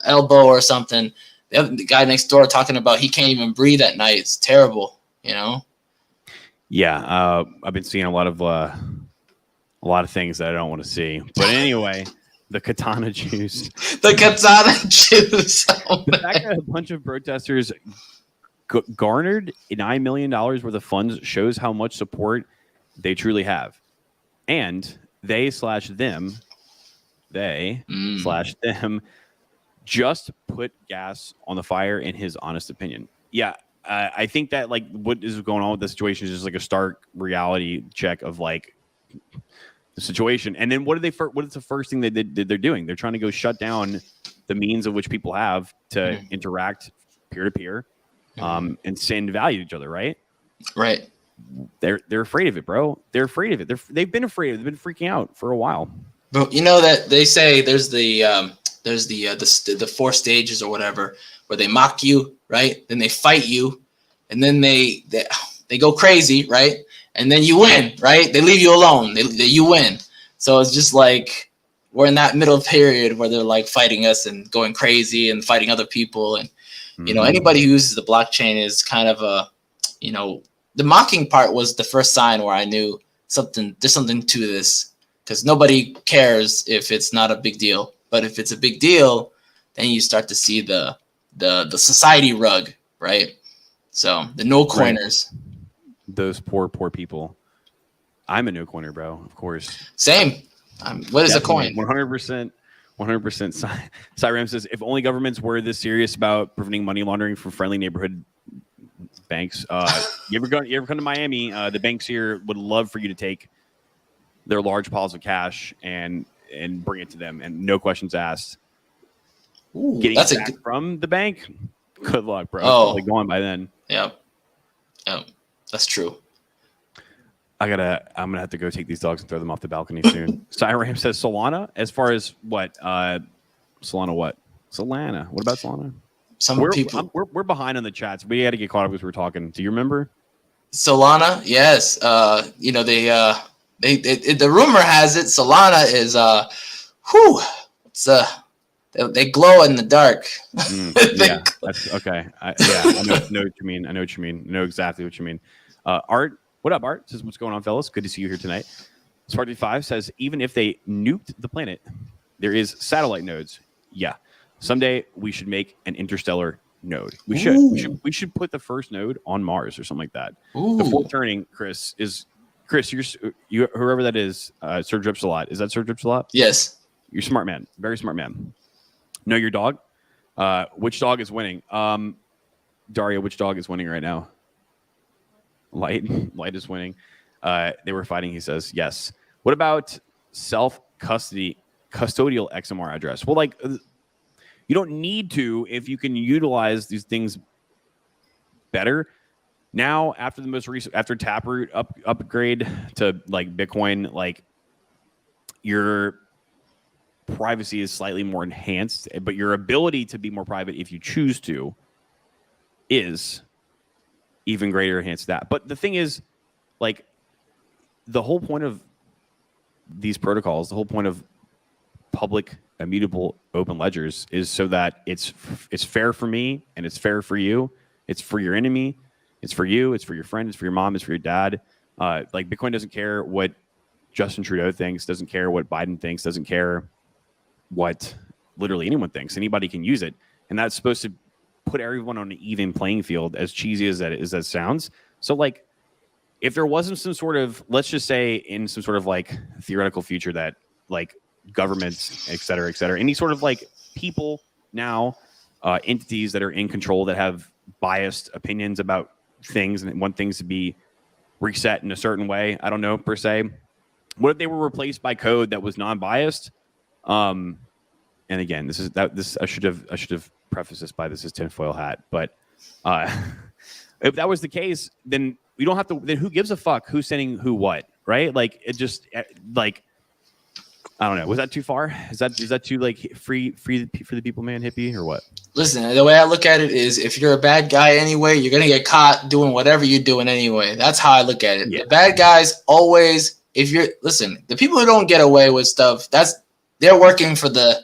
Speaker 3: elbow or something. The guy next door talking about he can't even breathe at night. It's terrible, you know?
Speaker 2: Yeah, I've been seeing a lot of things that I don't want to see. But anyway. The Katana juice.
Speaker 3: The Katana juice. Oh,
Speaker 2: the fact that a bunch of protesters garnered $9 million worth of funds shows how much support they truly have. And they/them they / them just put gas on the fire, in his honest opinion. Yeah, I think that like what is going on with the situation is just like a stark reality check of like the situation. And then what is the first thing they're doing? They're trying to go shut down the means of which people have to interact peer to peer, and send value to each other. Right. They're afraid of it, bro. They're afraid of it. They've been afraid of it. They've been freaking out for a while.
Speaker 3: But you know that they say there's the 4 stages or whatever where they mock you, right? Then they fight you, and then they go crazy, right? And then you win, right? They leave you alone. You win. So it's just like we're in that middle period where they're like fighting us and going crazy and fighting other people. And you know, anybody who uses the blockchain is kind of a, you know, the mocking part was the first sign where I knew there's something to this, because nobody cares if it's not a big deal. But if it's a big deal, then you start to see the society rug, right? So the no coiners.
Speaker 2: Right. Those poor people. I'm a no coiner, bro. Of course.
Speaker 3: Same. What is a coin?
Speaker 2: 100%. 100%. Cyram says, if only governments were this serious about preventing money laundering from friendly neighborhood banks. You ever come to Miami? The banks here would love for you to take their large piles of cash and bring it to them, and no questions asked.
Speaker 3: Ooh,
Speaker 2: getting it back from the bank. Good luck, bro.
Speaker 3: Oh,
Speaker 2: probably gone by then.
Speaker 3: Yep, that's true.
Speaker 2: I'm gonna have to go take these dogs and throw them off the balcony soon. Cyram says Solana. As far as what? Solana what? Solana. What about Solana? We're behind on the chats. We had to get caught up as we were talking. Do you remember?
Speaker 3: Solana, yes. You know, the rumor has it Solana is they glow in the dark.
Speaker 2: Yeah, that's okay. I know what you mean. I know exactly what you mean. Art, what up, Art? Says, what's going on, fellas? Good to see you here tonight. Sparky5 says, even if they nuked the planet, there is satellite nodes. Yeah. Someday we should make an interstellar node. We should put the first node on Mars or something like that.
Speaker 3: Ooh.
Speaker 2: Before turning, Chris, you whoever that is, Sir Drips a lot. Is that Sir Drips a lot?
Speaker 3: Yes.
Speaker 2: You're a smart man. Very smart man. Know your dog? Which dog is winning? Daria, which dog is winning right now? Light is winning. They were fighting, he says. Yes. What about custodial XMR address? Well, like, you don't need to if you can utilize these things better. Now, after the most recent, after Taproot upgrade to like Bitcoin, like your privacy is slightly more enhanced, but your ability to be more private if you choose to is even greater enhanced that. But the thing is, like, the whole point of these protocols, the whole point of public immutable open ledgers is so that it's fair for me and it's fair for you. It's for your enemy. It's for you. It's for your friend. It's for your mom. It's for your dad. Like, Bitcoin doesn't care what Justin Trudeau thinks, doesn't care what Biden thinks, doesn't care what literally anyone thinks. Anybody can use it. And that's supposed to put everyone on an even playing field, as cheesy as that sounds. So, like, if there wasn't some sort of, let's just say in some sort of like theoretical future that like governments, et cetera, any sort of like people now, entities that are in control that have biased opinions about things and want things to be reset in a certain way. I don't know per se. What if they were replaced by code that was non-biased? And again, I should have prefaced this by this is tinfoil hat. But if that was the case, then we don't have to. Then who gives a fuck who's sending who what, right? Like, it just like, I don't know. Was that too far? Is that too like free for the people, man, hippie, or what?
Speaker 3: Listen, the way I look at it is, if you're a bad guy anyway, you're gonna get caught doing whatever you're doing anyway. That's how I look at it. Yeah. The bad guys always. The people who don't get away with stuff, they're working for the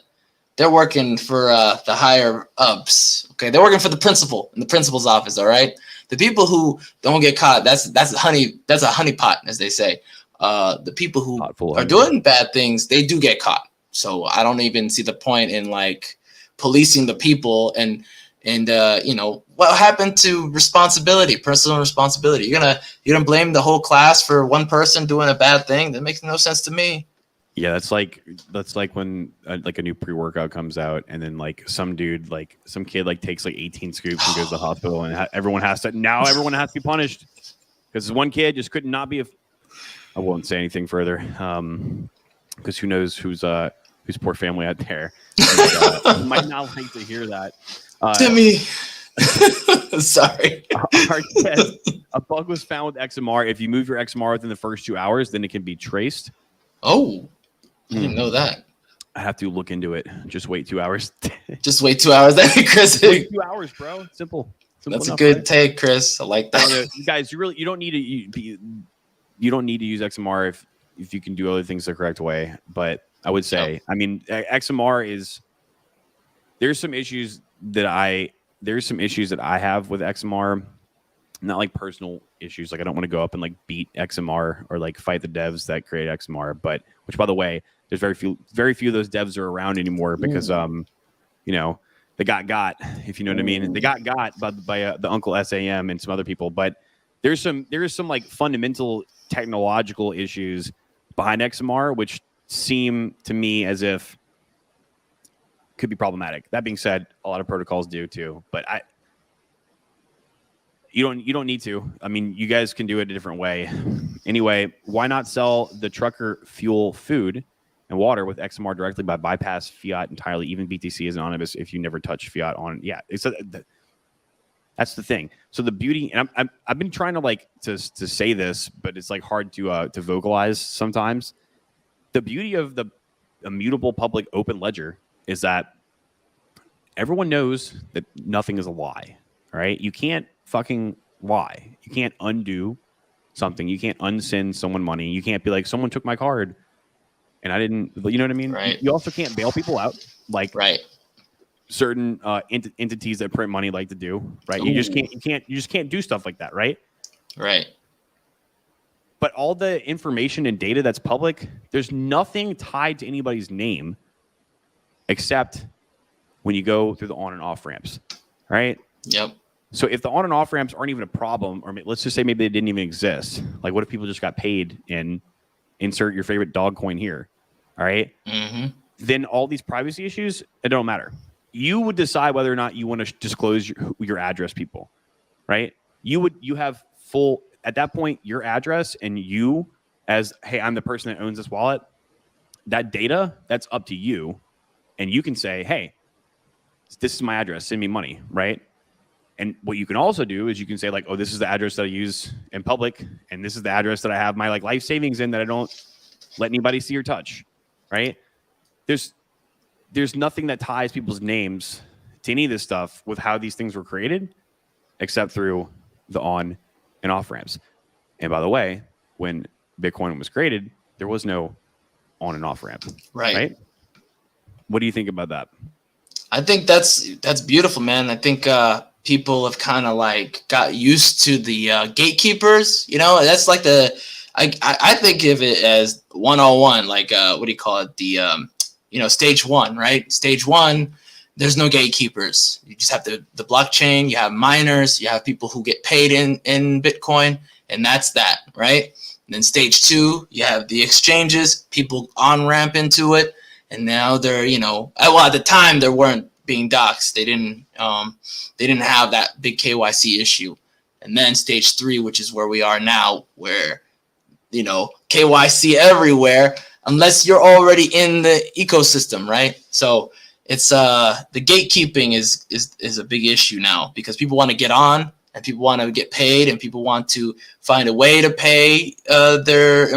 Speaker 3: higher ups. Okay, they're working for the principal in the principal's office. All right, the people who don't get caught, that's a honeypot, as they say. The people who are doing bad things, they do get caught. So I don't even see the point in like policing the people and you know, what happened to responsibility, personal responsibility? You're gonna blame the whole class for one person doing a bad thing? That makes no sense to me.
Speaker 2: Yeah, that's like when like a new pre-workout comes out, and then like some kid like takes like 18 scoops and goes to the hospital, and everyone has to be punished because one kid just could not be I won't say anything further, because who knows whose poor family out there might not like to hear that.
Speaker 3: Timmy, sorry.
Speaker 2: A bug was found with XMR. If you move your XMR within the first 2 hours, then it can be traced.
Speaker 3: Oh. I didn't know that.
Speaker 2: I have to look into it. Just wait 2 hours.
Speaker 3: Just wait 2 hours. That'd be Chris.
Speaker 2: Wait 2 hours, bro. Simple
Speaker 3: That's
Speaker 2: enough,
Speaker 3: a good
Speaker 2: right?
Speaker 3: take, Chris. I like that.
Speaker 2: You guys, you don't need to use XMR if you can do other things the correct way. But I would say, I mean, XMR is there's some issues that I have with XMR. Not like personal issues. Like I don't want to go up and like beat XMR or like fight the devs that create XMR. But which, by the way, there's very few of those devs are around anymore because they got, if you know what I mean. They got by the Uncle SAM and some other people. But there is some like fundamental technological issues behind XMR which seem to me as if could be problematic. That being said, a lot of protocols do too. But you don't need to. I mean, you guys can do it a different way. Anyway, why not sell the trucker fuel, food, and water with XMR directly by bypass fiat entirely? Even BTC is anonymous if you never touch fiat on. Yeah, that's the thing. So the beauty, and I've been trying to like to say this, but it's like hard to vocalize sometimes. The beauty of the immutable public open ledger is that everyone knows that nothing is a lie. Right? You can't fucking lie. You can't undo something. You can't unsend someone money. You can't be like, someone took my card and I didn't. You know what I mean?
Speaker 3: Right.
Speaker 2: You also can't bail people out, like certain entities that print money like to do. Right? Ooh. You just can't do stuff like that. Right?
Speaker 3: Right.
Speaker 2: But all the information and data that's public, there's nothing tied to anybody's name except when you go through the on and off ramps. Right?
Speaker 3: Yep.
Speaker 2: So if the on and off ramps aren't even a problem, or let's just say maybe they didn't even exist, like what if people just got paid and insert your favorite dog coin here? All right.
Speaker 3: Mm-hmm.
Speaker 2: Then all these privacy issues, it don't matter. You would decide whether or not you want to disclose your address, people, right? You have full, at that point, your address and you as, hey, I'm the person that owns this wallet. That data, that's up to you. And you can say, hey, this is my address, send me money, right? And what you can also do is you can say like, oh, this is the address that I use in public, and this is the address that I have my like life savings in that I don't let anybody see or touch, right? There's nothing that ties people's names to any of this stuff with how these things were created, except through the on and off ramps. And by the way, when Bitcoin was created, there was no on and off ramp, right? What do you think about that?
Speaker 3: I think that's beautiful, man. I think people have kind of like got used to the gatekeepers. You know, that's like I think of it as 101. Like what do you call it? The stage one, right? Stage one, there's no gatekeepers. You just have the blockchain. You have miners. You have people who get paid in Bitcoin, and that's that, right? And then stage two, you have the exchanges. People on ramp into it. And now they're, at the time they weren't being doxxed. They didn't have that big KYC issue. And then stage three, which is where we are now, where, KYC everywhere, unless you're already in the ecosystem, right? So it's the gatekeeping is a big issue now because people want to get on and people want to get paid and people want to find a way to pay their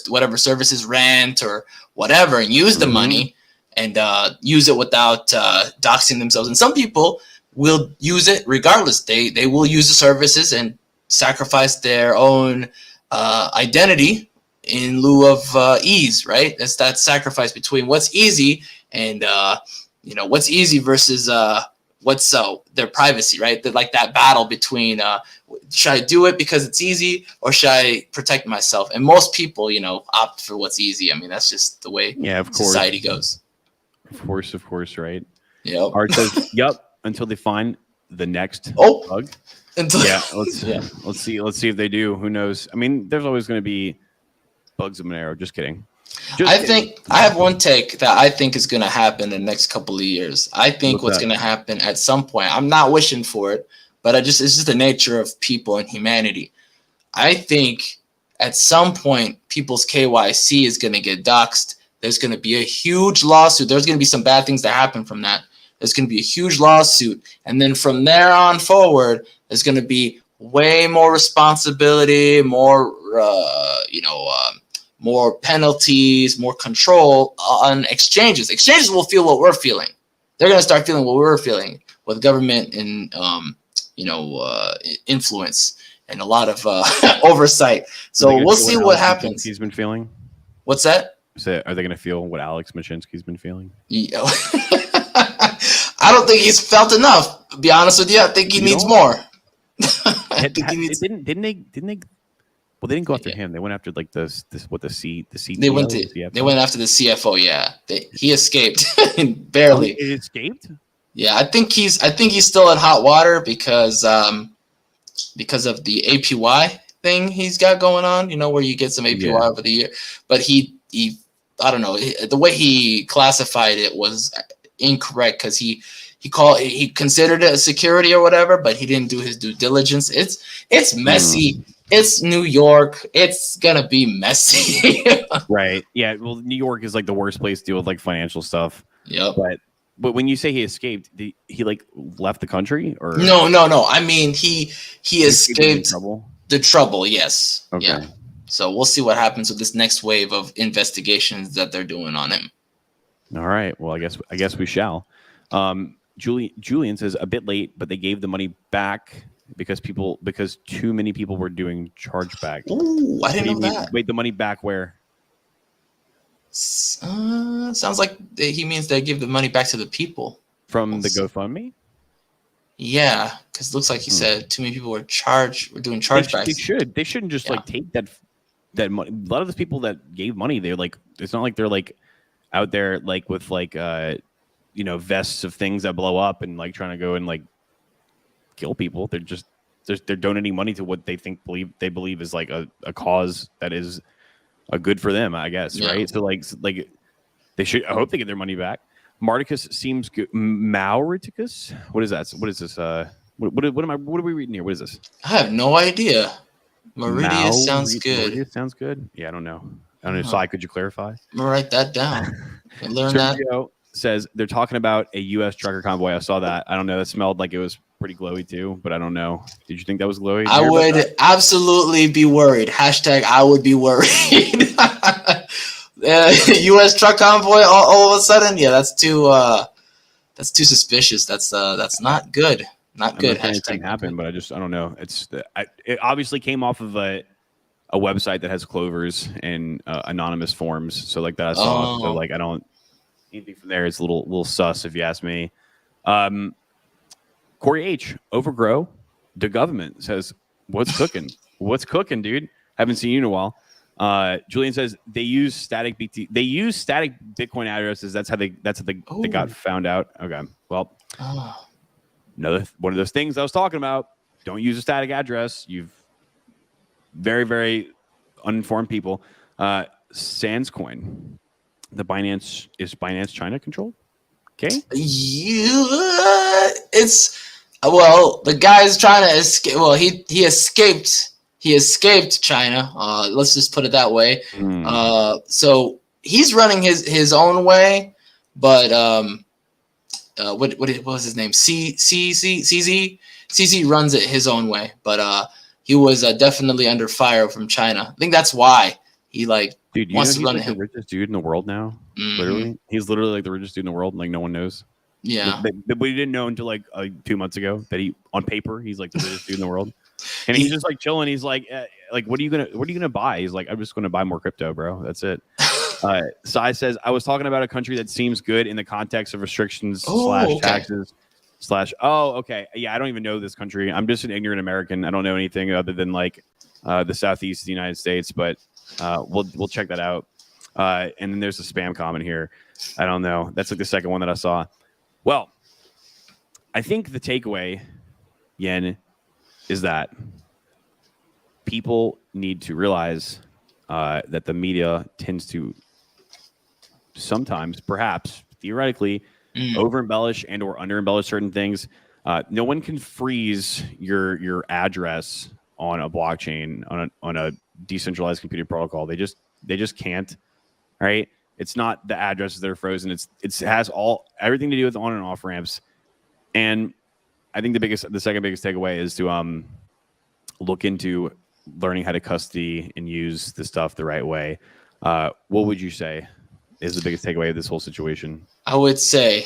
Speaker 3: whatever services, rent or whatever, and use the money and use it without doxing themselves. And some people will use it regardless. They will use the services and sacrifice their own identity in lieu of ease, right? That's that sacrifice between what's easy and what's easy versus what's their privacy, right? They're like that battle between should I do it because it's easy or should I protect myself? And most people, opt for what's easy. I mean, that's just the way society goes.
Speaker 2: Of course, right?
Speaker 3: Yep.
Speaker 2: Art says, yep, until they find the next bug. Let's see if they do. Who knows? I mean, there's always going to be bugs in Monero. Just kidding.
Speaker 3: I think I have one take that I think is going to happen in the next couple of years. I think what's going to happen at some point, I'm not wishing for it, but it's just the nature of people and humanity. I think at some point, people's KYC is going to get doxxed. There's going to be a huge lawsuit. There's going to be some bad things that happen from that. There's going to be a huge lawsuit. And then from there on forward, there's going to be way more responsibility, more, more penalties, more control on exchanges. Exchanges will feel what we're feeling. They're going to start feeling what we're feeling with government and, influence and a lot of oversight. So we'll see what happens.
Speaker 2: He's been feeling.
Speaker 3: What's that?
Speaker 2: Are they going to feel what Alex Machinsky's been feeling?
Speaker 3: Yeah. I don't think he's felt enough. To be honest with you, I think he needs more.
Speaker 2: Didn't they? Well, they didn't go after him. They went after like the CTO.
Speaker 3: They went after the CFO. Yeah, he escaped barely.
Speaker 2: He escaped.
Speaker 3: Yeah, I think he's still in hot water because of the APY thing he's got going on. You know, where you get some APY over the year, but he I don't know, the way he classified it was incorrect because he considered it a security or whatever, but he didn't do his due diligence. It's messy. It's New York. It's gonna be messy.
Speaker 2: Right. Yeah. Well, New York is like the worst place to deal with like financial stuff.
Speaker 3: Yep.
Speaker 2: But when you say he escaped, he like left the country or
Speaker 3: no. I mean he escaped the trouble. Yes. Okay. Yeah. So we'll see what happens with this next wave of investigations that they're doing on him.
Speaker 2: All right. Well, I guess we shall. Julian says a bit late, but they gave the money back because too many people were doing chargeback.
Speaker 3: Ooh, I didn't know that.
Speaker 2: Wait, the money back where?
Speaker 3: Sounds like he means they give the money back to the people
Speaker 2: from the GoFundMe.
Speaker 3: Yeah, because it looks like he said too many people were doing chargebacks.
Speaker 2: They shouldn't just like take that money. A lot of those people that gave money, they're like, it's not like they're like out there like with like vests of things that blow up and like trying to go and like kill people. They're donating money to what they believe is like a cause that is a good for them, I guess. Yeah. Right. So like they should. I hope they get their money back. Marticus seems good. Mauricus? What is that? What is this? What are we reading here? What is this?
Speaker 3: I have no idea. Meridius sounds good.
Speaker 2: Meridius sounds good. Yeah, I don't know. Sai, could you clarify?
Speaker 3: I'm gonna write that down. Learn
Speaker 2: Sergio that. Says they're talking about a U.S. trucker convoy. I saw that. I don't know. It smelled like it was pretty glowy too, but I don't know. Did you think that was glowy?
Speaker 3: I would absolutely be worried. # I would be worried. U.S. truck convoy all of a sudden. Yeah, that's too suspicious. That's not good. Not good.
Speaker 2: Anything happened, but I don't know. It obviously came off of a website that has clovers and anonymous forms. So like that I saw. So like I don't anything from there. It's a little sus if you ask me. Corey H. Overgrow. The government says, "What's cooking? What's cooking, dude? Haven't seen you in a while." Julian says they use static Bitcoin addresses. That's how they got found out. Okay, well. Another one of those things I was talking about. Don't use a static address. You've very, very uninformed people. Sanscoin. Is Binance China controlled? Okay.
Speaker 3: The guy's trying to escape. Well, he escaped. He escaped China. Let's just put it that way. So he's running his own way, but what was his name? CZ runs it his own way, but he was definitely under fire from China. I think that's why he wants to run it.
Speaker 2: The richest dude in the world now. Mm-hmm. He's literally like the richest dude in the world. Like no one knows.
Speaker 3: Yeah,
Speaker 2: but we didn't know until like 2 months ago that on paper he's like the richest dude in the world, and he's just like chilling. He's like what are you gonna buy? He's like, I'm just gonna buy more crypto, bro. That's it. Sai says, I was talking about a country that seems good in the context of restrictions /taxes okay. Yeah, I don't even know this country. I'm just an ignorant American. I don't know anything other than like the southeast of the United States, but we'll check that out. And then there's a spam comment here. I don't know. That's like the second one that I saw. Well, I think the takeaway, Yen, is that people need to realize that the media tends to sometimes, perhaps, theoretically, over embellish and or under embellish certain things. No one can freeze your address on a blockchain on a decentralized computing protocol. They just can't. Right? It's not the addresses that are frozen. It has everything to do with on and off ramps. And I think the second biggest takeaway is to look into learning how to custody and use the stuff the right way. What would you say is the biggest takeaway of this whole situation?
Speaker 3: I would say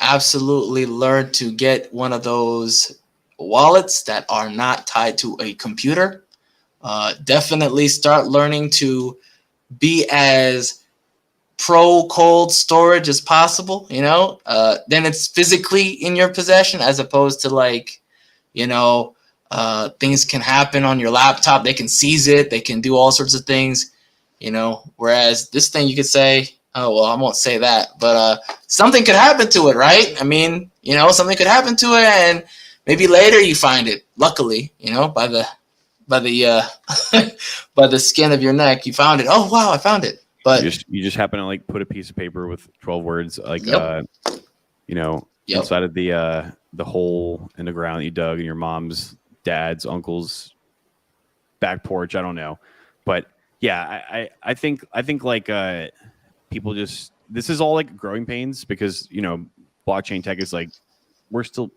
Speaker 3: absolutely learn to get one of those wallets that are not tied to a computer. Definitely start learning to be as pro cold storage as possible, then it's physically in your possession, as opposed to like, things can happen on your laptop. They can seize it. They can do all sorts of things, whereas this thing you could say, oh, well, I won't say that, but something could happen to it, right? I mean, something could happen to it, and maybe later you find it, luckily, by the by the skin of your neck, you found it. Oh, wow, I found it. But
Speaker 2: you just happen to like put a piece of paper with 12 words like inside of the hole in the ground that you dug in your mom's, dad's, uncle's back porch. I don't know, but yeah, I think like people this is all like growing pains, because blockchain tech is like we're still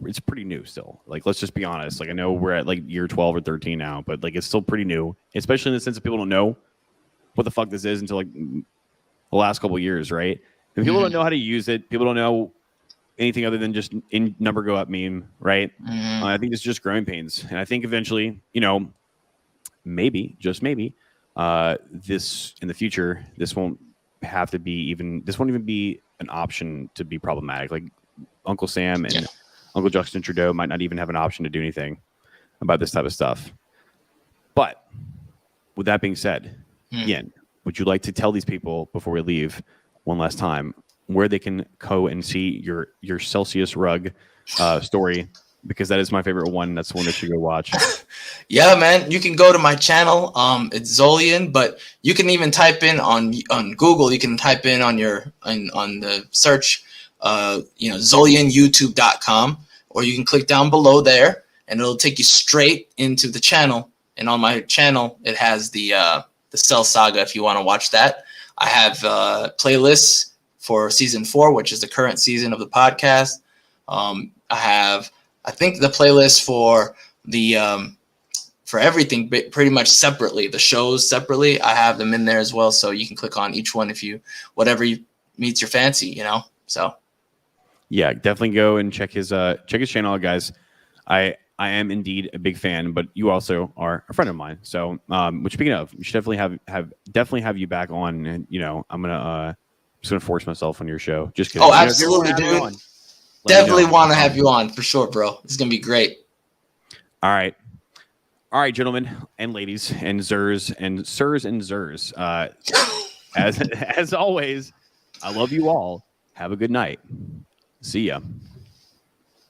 Speaker 2: it's pretty new still. Like, let's just be honest. Like, I know we're at like year 12 or 13 now, but like it's still pretty new, especially in the sense that people don't know what the fuck this is until like the last couple of years, right? And people don't know how to use it. People don't know anything other than just in number go up meme, right? I think it's just growing pains, and I think eventually, maybe, just maybe, this in the future, this won't even be an option to be problematic. Like Uncle Sam and Uncle Justin Trudeau might not even have an option to do anything about this type of stuff. But with that being said, Yin, would you like to tell these people before we leave one last time where they can go and see your Celsius rug story? Because that is my favorite one. That's the one that you go watch.
Speaker 3: Yeah, man. You can go to my channel. It's ZolYin, but you can even type in on Google. You can type in on the search, ZolYinYouTube.com, or you can click down below there, and it'll take you straight into the channel. And on my channel, it has the Cell Saga if you want to watch that. I have playlists for season 4, which is the current season of the podcast. I think the playlist for for everything pretty much separately, the shows separately, I have them in there as well. So you can click on each one whatever meets your fancy, so.
Speaker 2: Yeah, definitely go and check his channel out, guys. I am indeed a big fan, but you also are a friend of mine. So, which speaking of, we should definitely have you back on. And I'm just gonna force myself on your show. Just kidding.
Speaker 3: Oh, absolutely, dude. Definitely want to have you on for sure, bro. It's gonna be great.
Speaker 2: All right, gentlemen and ladies and sirs and zers. As always, I love you all. Have a good night. See ya.